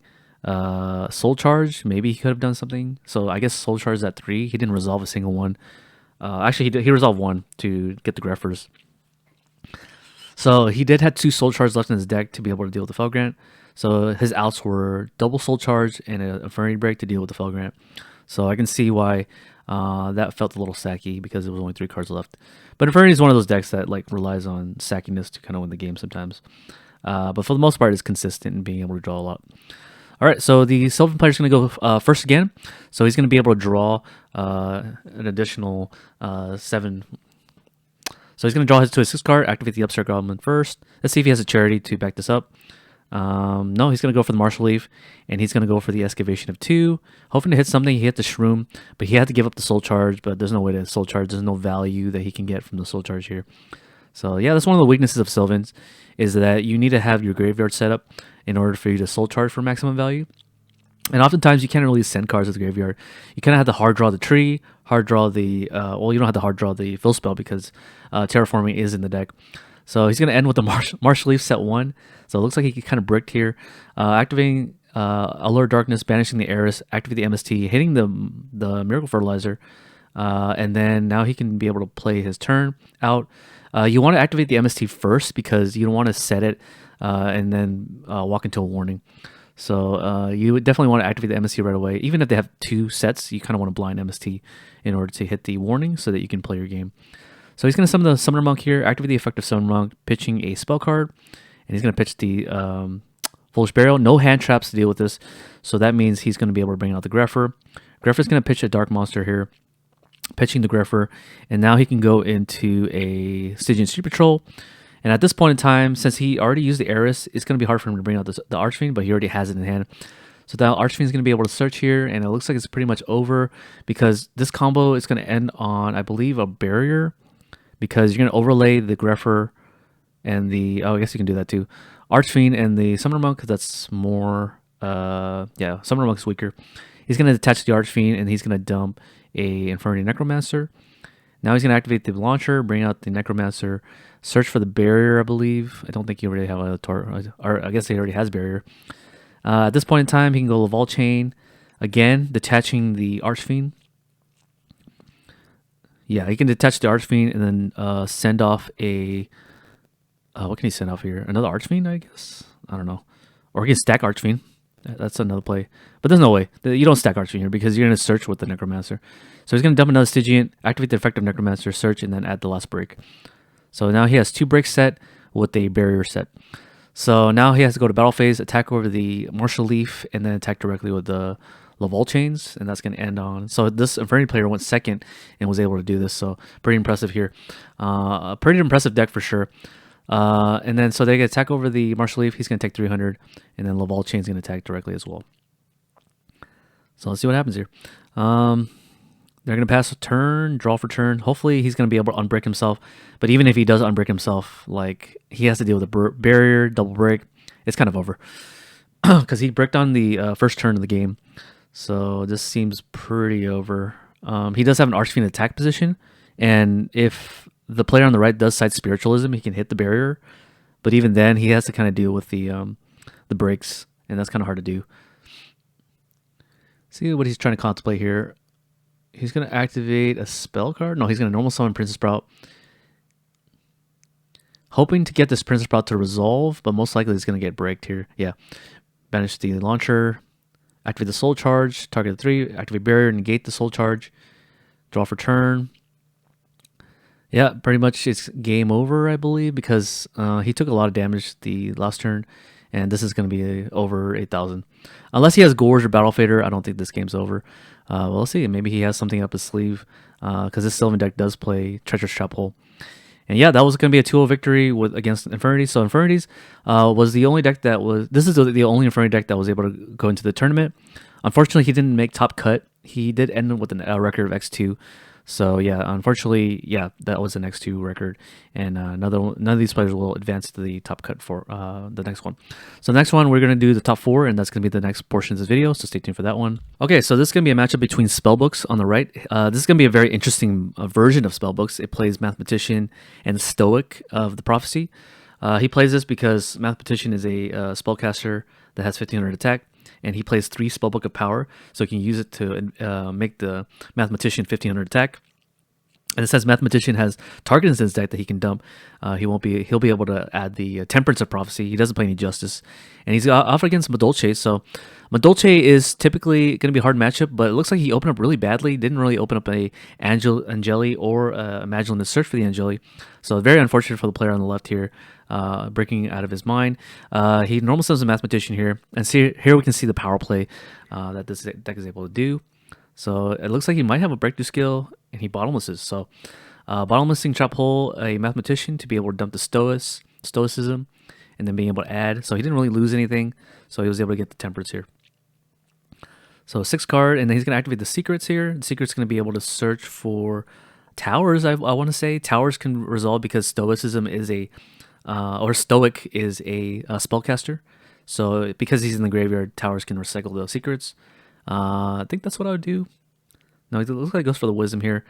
Soul Charge, maybe he could have done something. So I guess Soul Charge is at 3. He didn't resolve a single one. Actually, he resolved 1 to get the Greffers. So he did have 2 Soul Charges left in his deck to be able to deal with the Felgrant. So his outs were double Soul Charge and an Infernity Break to deal with the Felgrant. So I can see why that felt a little sacky because there was only 3 cards left. But Infernity is one of those decks that like relies on sackiness to kind of win the game sometimes. But for the most part, it's consistent in being able to draw a lot. All right, so the Sylvan player is going to go first again. So he's going to be able to draw an additional 7. So he's going to draw to his 6 card, activate the Upstart Goblin first. Let's see if he has a Charity to back this up. No, he's going to go for the Martial Leaf, and he's going to go for the Excavation of 2. Hoping to hit something. He hit the Shroom, but he had to give up the Soul Charge, but there's no way to Soul Charge. There's no value that he can get from the Soul Charge here. So yeah, that's one of the weaknesses of Sylvans, is that you need to have your graveyard set up in order for you to Soul Charge for maximum value. And oftentimes you can't really send cards to the graveyard. You kind of have to hard draw the tree, hard draw the, well, you don't have to hard draw the Fill Spell because Terraforming is in the deck. So he's going to end with the Martial Leaf set 1. So it looks like he kind of bricked here. Activating Allure Darkness, banishing the Heiress, activate the MST, hitting the Miracle Fertilizer. And then now he can be able to play his turn out. You want to activate the MST first because you don't want to set it and then walk into a warning. So you would definitely want to activate the MST right away. Even if they have 2 sets, you kind of want to blind MST in order to hit the warning so that you can play your game. So he's going to summon the Summoner Monk here, activate the effect of Summoner Monk, pitching a spell card, and he's going to pitch the Foolish Burial. No hand traps to deal with this, so that means he's going to be able to bring out the Greffer. Greffer's going to pitch a Dark Monster here, pitching the Greffer, and now he can go into a Stygian Street Patrol. And at this point in time, since he already used the Heiress, it's going to be hard for him to bring out the Archfiend, but he already has it in hand. So now Archfiend is going to be able to search here, and it looks like it's pretty much over because this combo is going to end on, I believe, a Barrier, because you're going to overlay the Greffer and the, oh, I guess you can do that too, Archfiend and the Summoner Monk, because that's more, yeah, Summoner Monk's weaker. He's going to attach the Archfiend, and he's going to dump a Infernity Necromancer. Now he's going to activate the launcher, bring out the Necromancer, search for the Barrier, I believe. I don't think he already have a or I guess he already has Barrier. At this point in time, he can go Laval Chain, again, detaching the Archfiend. Yeah, he can detach the Archfiend and then send off a, what can he send off here? Another Archfiend, I guess? I don't know. Or he can stack Archfiend. That's another play. But there's no way. You don't stack Archfiend here because you're going to search with the Necromancer. So he's going to dump another Stygian, activate the effect of Necromancer, search, and then add the last break. So now he has 2 breaks set with a Barrier set. So now he has to go to battle phase, attack over the Martial Leaf, and then attack directly with the Laval Chains, and that's going to end on. So this Infernity player went second and was able to do this. So pretty impressive here. A pretty impressive deck for sure. And then so they get attack over the Martial Leaf. He's going to take 300, and then Laval Chain's going to attack directly as well. So let's see what happens here. They're going to pass a turn, draw for turn. Hopefully he's going to be able to unbreak himself. But even if he does unbreak himself, like he has to deal with a Barrier, double break. It's kind of over because he bricked on the first turn of the game. So this seems pretty over. He does have an Archfiend attack position, and if the player on the right does side Spiritualism, he can hit the Barrier. But even then, he has to kind of deal with the breaks, and that's kind of hard to do. See what he's trying to contemplate here. He's going to activate a spell card. No, he's going to normal summon Princess Sprout. Hoping to get this Princess Sprout to resolve, but most likely he's going to get breaked here. Yeah. Banish the launcher. Activate the Soul Charge. Target 3. Activate Barrier. Negate the Soul Charge. Draw for turn. Yeah, pretty much it's game over, I believe, because he took a lot of damage the last turn, and this is going to be over 8,000. Unless he has Gorge or Battle Fader, I don't think this game's over. Well, let's see. Maybe he has something up his sleeve, because this Sylvan deck does play Treacherous Trap Hole. And yeah, that was going to be a 2-0 victory with against Infernity. So Infernity was the only deck that was. This is the only Infernity deck that was able to go into the tournament. Unfortunately, he didn't make top cut. He did end with a record of X2. So yeah, unfortunately, yeah, that was an X2 record, and none of these players will advance to the top cut for the next one. So the next one, we're gonna do the top 4, and that's gonna be the next portion of this video. So stay tuned for that one. Okay, so this is gonna be a matchup between Spellbooks on the right. This is gonna be a very interesting version of Spellbooks. It plays Mathematician and Stoic of the Prophecy. He plays this because Mathematician is a spellcaster that has 1500 attack, and he plays 3 Spellbook of Power, so he can use it to make the Mathematician 1500 attack. And it says Mathematician has targets in his deck that he can dump. He'll be able to add the Temperance of Prophecy. He doesn't play any Justice, and he's off against Madolche. So Madolche is typically going to be a hard matchup, but it looks like he opened up really badly. Didn't really open up a Angeli or Imagine the Search for the Angeli. So very unfortunate for the player on the left here, breaking out of his mind. He normal summons a Mathematician here, and here we can see the power play that this deck is able to do. So it looks like he might have a breakthrough skill, and he bottomlesses. So bottomlessing Trap Hole a Mathematician to be able to dump the Stoicism, and then being able to add. So he didn't really lose anything, so he was able to get the Temperance here. So 6 card, and then he's going to activate the Secrets here. The Secret's going to be able to search for towers, I want to say. Towers can resolve because Stoicism is or Stoic is a spellcaster. So because he's in the graveyard, towers can recycle those secrets. I think that's what I would do. No, it looks like he goes for the Wisdom here.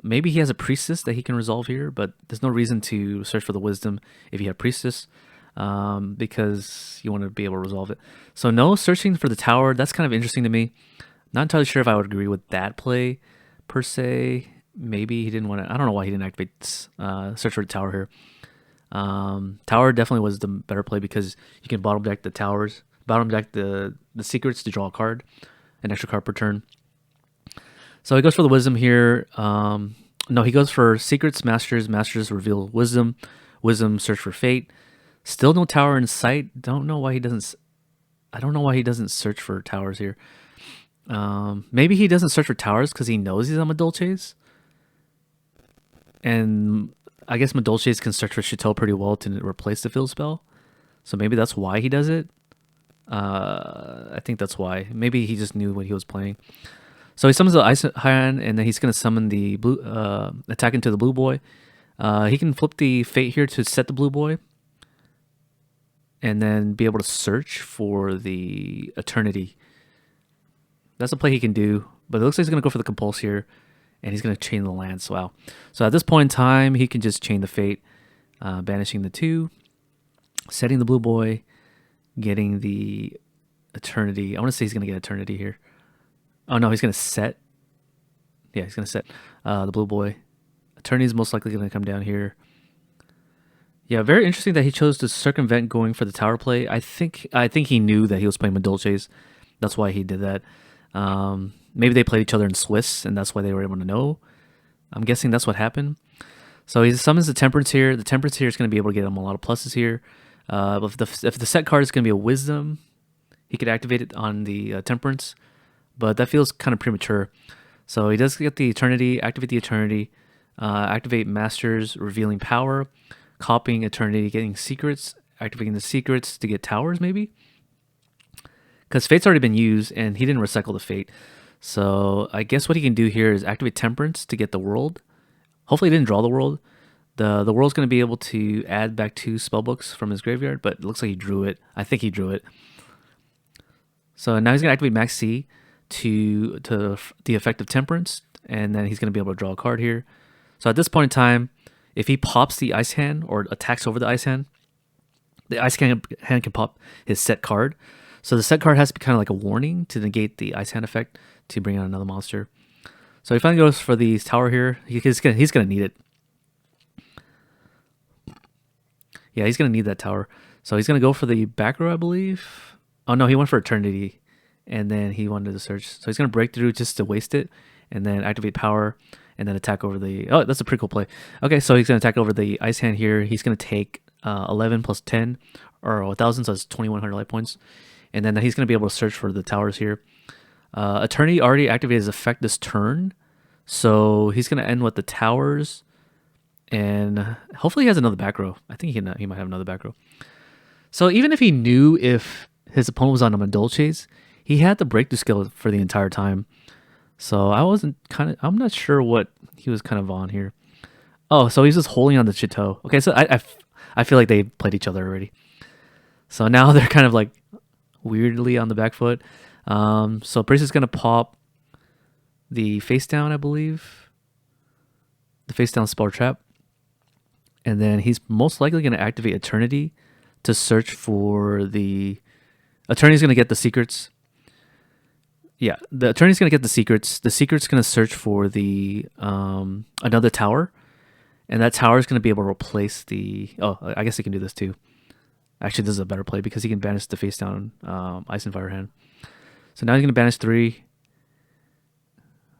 Maybe he has a Priestess that he can resolve here, but there's no reason to search for the Wisdom if you have Priestess, because you want to be able to resolve it. So no searching for the tower. That's kind of interesting to me. Not entirely sure if I would agree with that play, per se. Maybe he didn't want to. I don't know why he didn't activate search for the tower here. Tower definitely was the better play because you can bottom deck the towers, bottom deck the secrets to draw a card, an extra card per turn. So he goes for the Wisdom here. No, he goes for Secrets, Masters, Masters reveal Wisdom, Wisdom search for Fate. Still no tower in sight. Don't know why he doesn't. I don't know why he doesn't search for towers here. Maybe he doesn't search for towers because he knows he's on Madolche's. And I guess Madolche's can search for Chateau pretty well to replace the field spell. So maybe that's why he does it. I think that's why. Maybe he just knew what he was playing. So he summons the Ice Hand, and then he's going to summon the blue, attack into the blue boy. He can flip the Fate here to set the blue boy, and then be able to search for the Eternity. That's a play he can do, but it looks like he's going to go for the Compulse here, and he's going to chain the lands. Wow. So at this point in time, he can just chain the Fate, banishing the 2, setting the blue boy, getting the Eternity. I want to say he's going to get Eternity here. Oh, no, he's going to set. Yeah, he's going to set the blue boy. Eternity is most likely going to come down here. Yeah, very interesting that he chose to circumvent going for the tower play. I think he knew that he was playing Madolche's. That's why he did that. Maybe they played each other in Swiss, and that's why they were able to know. I'm guessing that's what happened. So he summons the Temperance here. The Temperance here is going to be able to get him a lot of pluses here. If the set card is going to be a Wisdom, he could activate it on the Temperance. But that feels kind of premature. So he does get the Eternity, activate the Eternity, activate Masters, revealing power, copying Eternity, getting secrets, activating the secrets to get towers maybe? Because Fate's already been used and he didn't recycle the Fate. So I guess what he can do here is activate Temperance to get the World. Hopefully he didn't draw the World. The World's going to be able to add back 2 Spellbooks from his graveyard, but it looks like he drew it. I think he drew it. So now he's going to activate Max C to the effect of Temperance, and then he's going to be able to draw a card here. So at this point in time, if he pops the Ice Hand or attacks over the Ice Hand, the Ice Hand can pop his set card. So the set card has to be kind of like a warning to negate the Ice Hand effect to bring out another monster. So he finally goes for the tower here. He's gonna need it. Yeah, he's gonna need that tower. So he's gonna go for the back row, I believe. Oh no, he went for Eternity, and then he wanted to search. So he's gonna break through just to waste it, and then activate power, and then attack over the. Oh, that's a pretty cool play. Okay, so he's gonna attack over the ice hand here. He's gonna take 11 plus 10 or 1,000, so it's 2,100 life points, and then he's gonna be able to search for the towers here. Eternity already activated his effect this turn, so he's gonna end with the towers, and hopefully he has another back row. I think he might have another back row. So even if he knew if his opponent was on a Madolche's, he had the breakthrough skill for the entire time. So I'm not sure what he was kind of on here. Oh, so he's just holding on the Chateau. Okay, so I feel like they played each other already. So now they're kind of like weirdly on the back foot. So Priest is gonna pop the face down, I believe. The face down spell trap. And then he's most likely gonna activate Eternity to search for the Eternity's gonna get the secrets. Yeah, the Attorney's gonna get the secrets. The secret's gonna search for the another tower, and that tower is gonna be able to replace the. Oh, I guess he can do this too. Actually, this is a better play because he can banish the face down Ice and Fire hand. So now he's gonna banish 3.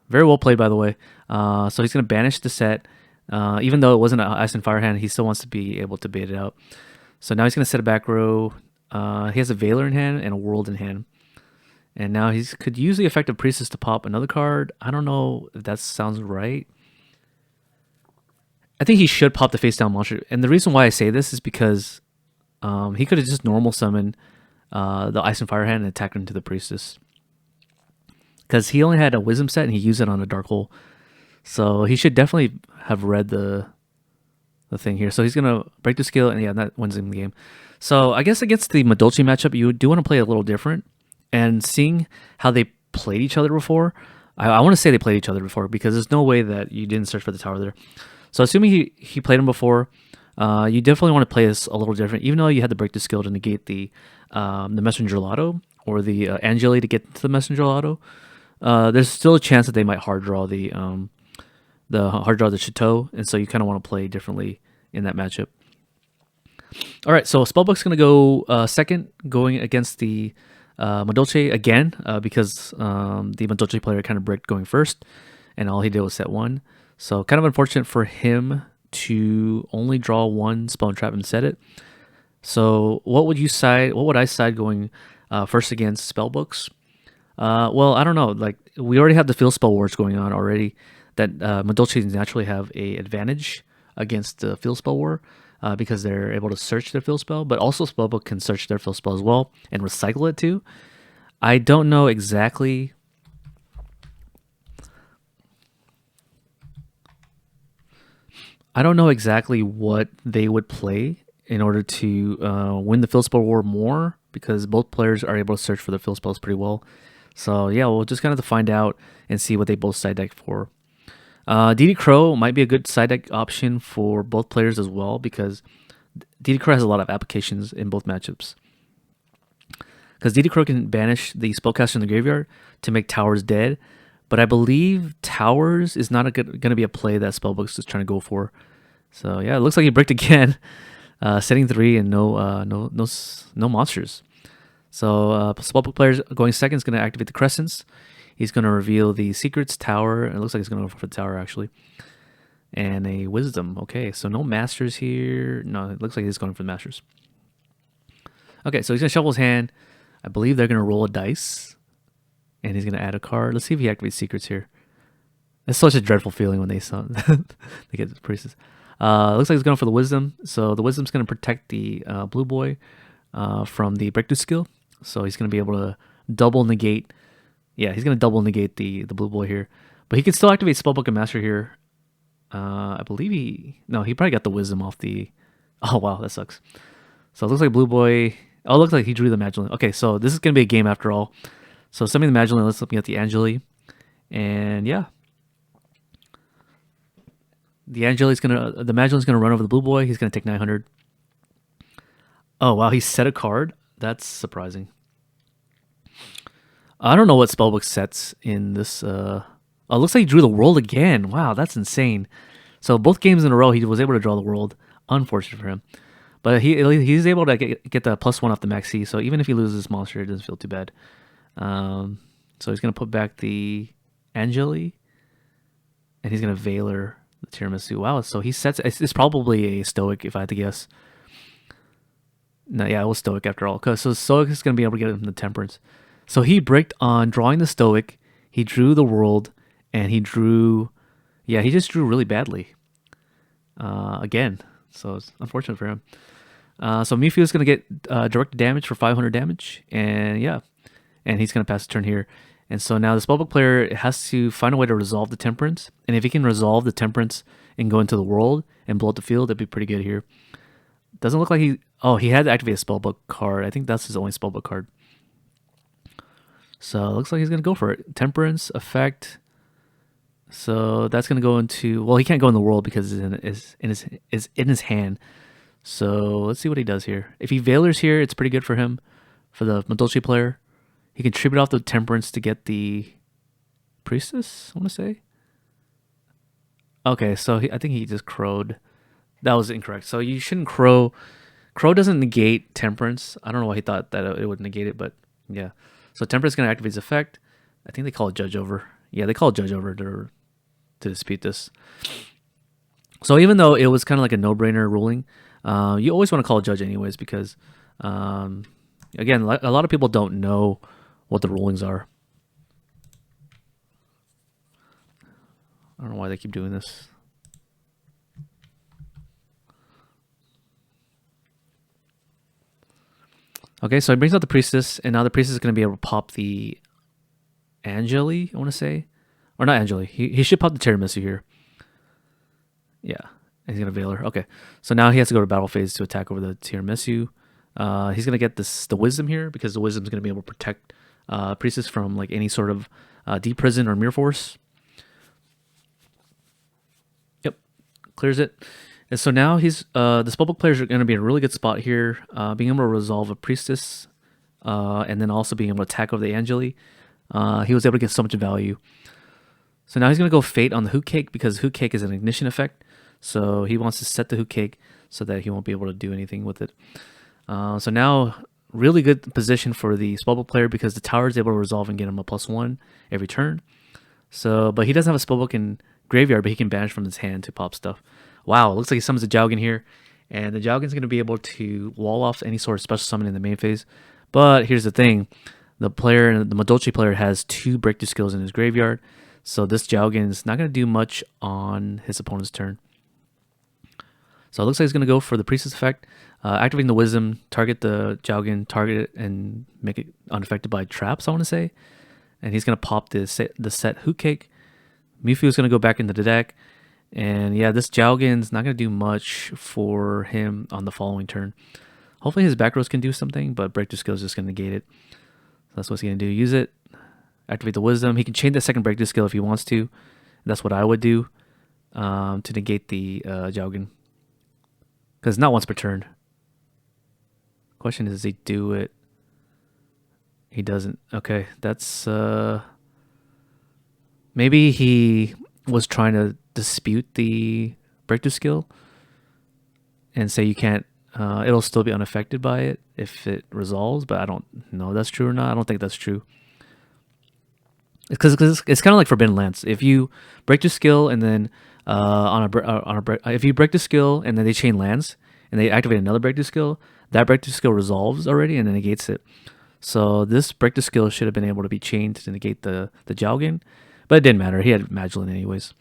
Very well played, by the way. So he's gonna banish the set, even though it wasn't an Ice and Fire hand. He still wants to be able to bait it out. So now he's gonna set a back row. He has a Veiler in hand and a World in hand. And now he could use the effect of Priestess to pop another card. I don't know if that sounds right. I think he should pop the face down monster. And the reason why I say this is because he could have just normal summoned the Ice and Fire hand and attacked into the Priestess. Because he only had a Wisdom set and he used it on a Dark Hole. So he should definitely have read the thing here. So he's going to break the skill, and yeah, that wins him the game. So I guess against the Madolche matchup, you do want to play a little different. And seeing how they played each other before, I want to say they played each other before because there's no way that you didn't search for the tower there. So assuming he played him before, you definitely want to play this a little different. Even though you had to break the skill to negate the Messenger Lotto or the Angeli to get to the Messenger Lotto, there's still a chance that they might hard draw the Chateau, and so you kind of want to play differently in that matchup. All right, so Spellbook's going to go second, going against the Madolche again, because the Madolche player kind of bricked going first, and all he did was set 1. So kind of unfortunate for him to only draw 1 spell and trap and set it. So what would I side going first against Spellbooks? Well, I don't know. Like, we already have the field spell wars going on already. That Madolche naturally have a advantage against the field spell war. Because they're able to search their field spell, but also Spellbook can search their field spell as well and recycle it too. I don't know exactly. What they would play in order to win the field spell war more, because both players are able to search for their field spells pretty well. So yeah, we'll just kind of have to find out and see what they both side deck for. DD Crow might be a good side deck option for both players as well, because DD Crow has a lot of applications in both matchups. Because DD Crow can banish the spellcaster in the graveyard to make towers dead, but I believe towers is not going to be a play that Spellbooks is trying to go for. So yeah, it looks like he bricked again, setting 3 and no monsters. So Spellbook players going second is going to activate the Crescents. He's going to reveal the Secrets Tower. It looks like he's going to go for the Tower, actually. And a Wisdom. Okay, so no Masters here. No, it looks like he's going for the Masters. Okay, so he's going to shuffle his hand. I believe they're going to roll a dice. And he's going to add a card. Let's see if he activates Secrets here. It's such a dreadful feeling when they get the Priestess. Looks like he's going for the Wisdom. So the Wisdom's going to protect the Blue Boy from the Breakthrough skill. So he's going to be able to double negate. Yeah, he's going to double negate the Blue Boy here. But he can still activate Spellbook and Master here. I believe he probably got the Wisdom off the... Oh, wow, that sucks. So it looks like Blue Boy... Oh, it looks like he drew the Magdalene. Okay, so this is going to be a game after all. So sending the Magdalene, let's look at the Angeli. And yeah. The Magdalen's going to run over the Blue Boy. He's going to take 900. Oh, wow, he set a card? That's surprising. I don't know what Spellbook sets in this. Oh, it looks like he drew the World again. Wow, that's insane. So both games in a row, he was able to draw the World. Unfortunate for him. But he's able to get the +1 off the Maxi. So even if he loses this monster, it doesn't feel too bad. So he's going to put back the Angeli. And he's going to Veiler the Tiramisu. Wow, so he sets... It's probably a Stoic, if I had to guess. No, yeah, it was Stoic after all. So Stoic is going to be able to get him the Temperance. So he bricked on drawing the Stoic. He drew the World. And he drew... Yeah, he just drew really badly. Again. So it's unfortunate for him. So Mewtwo is going to get direct damage for 500 damage. And yeah. And he's going to pass the turn here. And so now the Spellbook player has to find a way to resolve the Temperance. And if he can resolve the Temperance and go into the world and blow up the field, that'd be pretty good here. Doesn't look like he... Oh, he had to activate a Spellbook card. I think that's his only Spellbook card. So it looks like he's going to go for it. Temperance, effect. So that's going to go into... Well, he can't go in the world because it's in his hand. So let's see what he does here. If he Veilers here, it's pretty good for him. For the Madolche player. He can tribute off the Temperance to get the Priestess, I want to say. Okay, so I think he just crowed. That was incorrect. So you shouldn't crow. Crow doesn't negate Temperance. I don't know why he thought that it would negate it, but yeah. So Temperance is going to activate his effect. I think they call it Judge Over. Yeah, they call it Judge Over to dispute this. So even though it was kind of like a no-brainer ruling, you always want to call a judge anyways because, again, a lot of people don't know what the rulings are. I don't know why they keep doing this. Okay, so he brings out the Priestess, and now the Priestess is going to be able to pop the Angeli, I want to say. Or not Angeli. He should pop the Tiramisu here. Yeah, and he's going to Veiler. Okay, so now he has to go to battle phase to attack over the Tiramisu. He's going to get the Wisdom here, because the Wisdom is going to be able to protect Priestess from like any sort of Deep Prison or Mirror Force. Yep, clears it. And so now he's the Spellbook players are going to be in a really good spot here, being able to resolve a Priestess, and then also being able to attack over the Angeli. He was able to get so much value. So now he's going to go Fate on the Hoot Cake, because Hoot Cake is an ignition effect. So he wants to set the Hoot Cake so that he won't be able to do anything with it. So now, really good position for the Spellbook player, because the tower is able to resolve and get him a +1 every turn. So, but he doesn't have a Spellbook in graveyard, but he can banish from his hand to pop stuff. Wow, it looks like he summons a Jowgen here. And the Jowgen's going to be able to wall off any sort of special summon in the main phase. But here's the thing. The Madolche player has 2 breakthrough skills in his graveyard. So this Jowgen is not going to do much on his opponent's turn. So it looks like he's going to go for the Priestess effect. Activating the Wisdom, target the Jowgen, target it, and make it unaffected by traps, I want to say. And he's going to pop the set Hoot Cake. Mewtwo is going to go back into the deck. And yeah, this Jowgen's not going to do much for him on the following turn. Hopefully his back rows can do something, but Breakthrough Skill is just going to negate it. So that's what he's going to do. Use it. Activate the Wisdom. He can chain that second Breakthrough Skill if he wants to. That's what I would do to negate the Jowgen. Because it's not once per turn. Question is, does he do it? He doesn't. Okay, that's... maybe he was trying to dispute the Breakthrough Skill and say you can't... it'll still be unaffected by it if it resolves, but I don't know if that's true or not. I don't think that's true. Because it's kind of like Forbidden Lance. If you break the skill and then if you break the skill and then they chain lands and they activate another breakthrough skill, that breakthrough skill resolves already and then negates it. So this breakthrough skill should have been able to be chained to negate the Jowgen, but it didn't matter. He had Magdalene anyways.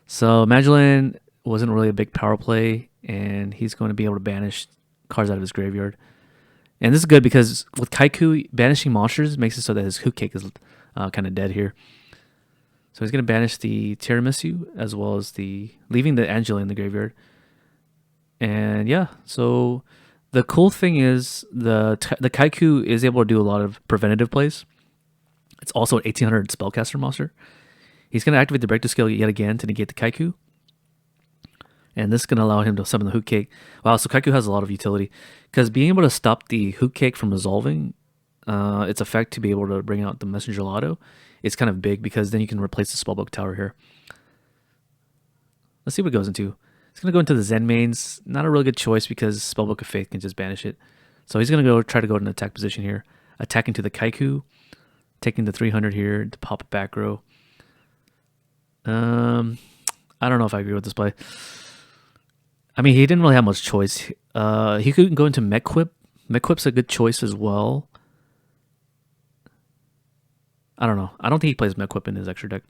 So Magdalene wasn't really a big power play, and he's going to be able to banish cards out of his graveyard. And this is good because with Kaiku, banishing monsters makes it so that his Hoot Cake is kind of dead here. So he's going to banish the Tiramisu as well as leaving the Angela in the graveyard. And yeah, so the cool thing is the Kaiku is able to do a lot of preventative plays. It's also an 1800 spellcaster monster. He's going to activate the Breakthrough Skill yet again to negate the Kaiku. And this is going to allow him to summon the Hoot Cake. Wow, so Kaiku has a lot of utility. Because being able to stop the Hoot Cake from resolving its effect to be able to bring out the Messenger Lotto is kind of big, because then you can replace the Spellbook Tower here. Let's see what it goes into. It's going to go into the Zen mains. Not a really good choice because Spellbook of Faith can just banish it. So he's going to try to go to an attack position here. Attacking to the Kaiku. Taking the 300 here to pop a back row. I don't know if I agree with this play. I mean, he didn't really have much choice. He could go into Mechquip. Mechquip's a good choice as well. I don't know. I don't think he plays Mechquip in his extra deck.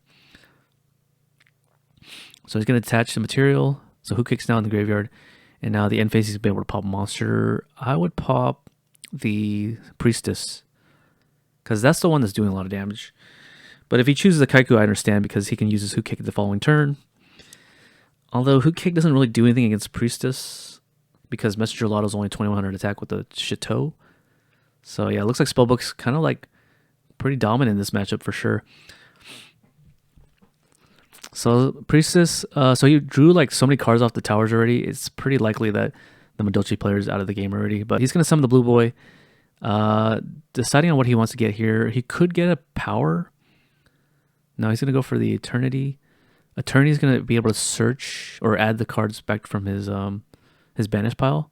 So he's going to attach the material. So who kicks down in the graveyard? And now the end phase he's been able to pop a monster. I would pop the Priestess, because that's the one that's doing a lot of damage. But if he chooses the Kaiku, I understand, because he can use his Hook Kick the following turn. Although Hook Kick doesn't really do anything against Priestess, because Messenger Lotto is only 2100 attack with the Chateau. So yeah, it looks like Spellbooks kind of like pretty dominant in this matchup for sure. So Priestess, so he drew like so many cards off the towers already. It's pretty likely that the Madolche player is out of the game already. But he's gonna summon the blue boy. Deciding on what he wants to get here, he could get a power. No, he's gonna go for the Eternity. Eternity's gonna be able to search or add the cards back from his banish pile.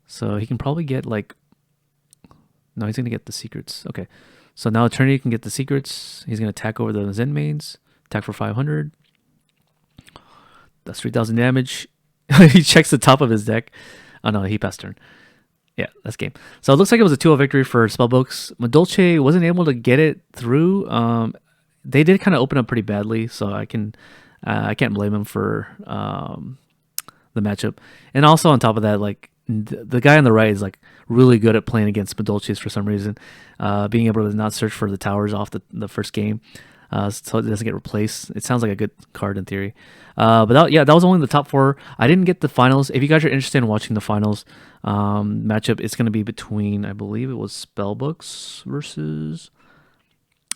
So he can probably get like, no, he's gonna get the secrets. Okay, so now Eternity can get the secrets. He's gonna attack over the Zen mains. Attack for 500. That's 3000 damage. He checks the top of his deck. Oh no, he passed turn. Yeah, that's game. So it looks like it was a 2-0 victory for Spellbooks. Madolche wasn't able to get it through. They did kind of open up pretty badly, so I can't blame him for the matchup. And also on top of that, like the guy on the right is like really good at playing against Madolches for some reason, being able to not search for the towers off the first game. So it doesn't get replaced. It sounds like a good card in theory. But that was only the top 4. I didn't get the finals. If you guys are interested in watching the finals matchup, it's going to be between, I believe it was Spellbooks versus...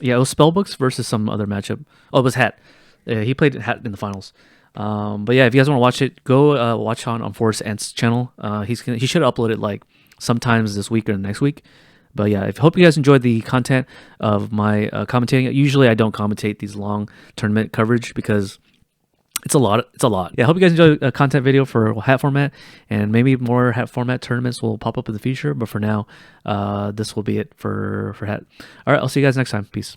Yeah, it was Spellbooks versus some other matchup. Oh, it was Hat. He played Hat in the finals. But yeah, if you guys want to watch it, go watch on Forrest Ant's channel. He should upload it like sometimes this week or next week. But yeah, I hope you guys enjoyed the content of my commentating. Usually I don't commentate these long tournament coverage because it's a lot. Yeah, I hope you guys enjoy a content video for Hat format, and maybe more Hat format tournaments will pop up in the future. But for now, this will be it for Hat. All right, I'll see you guys next time. Peace.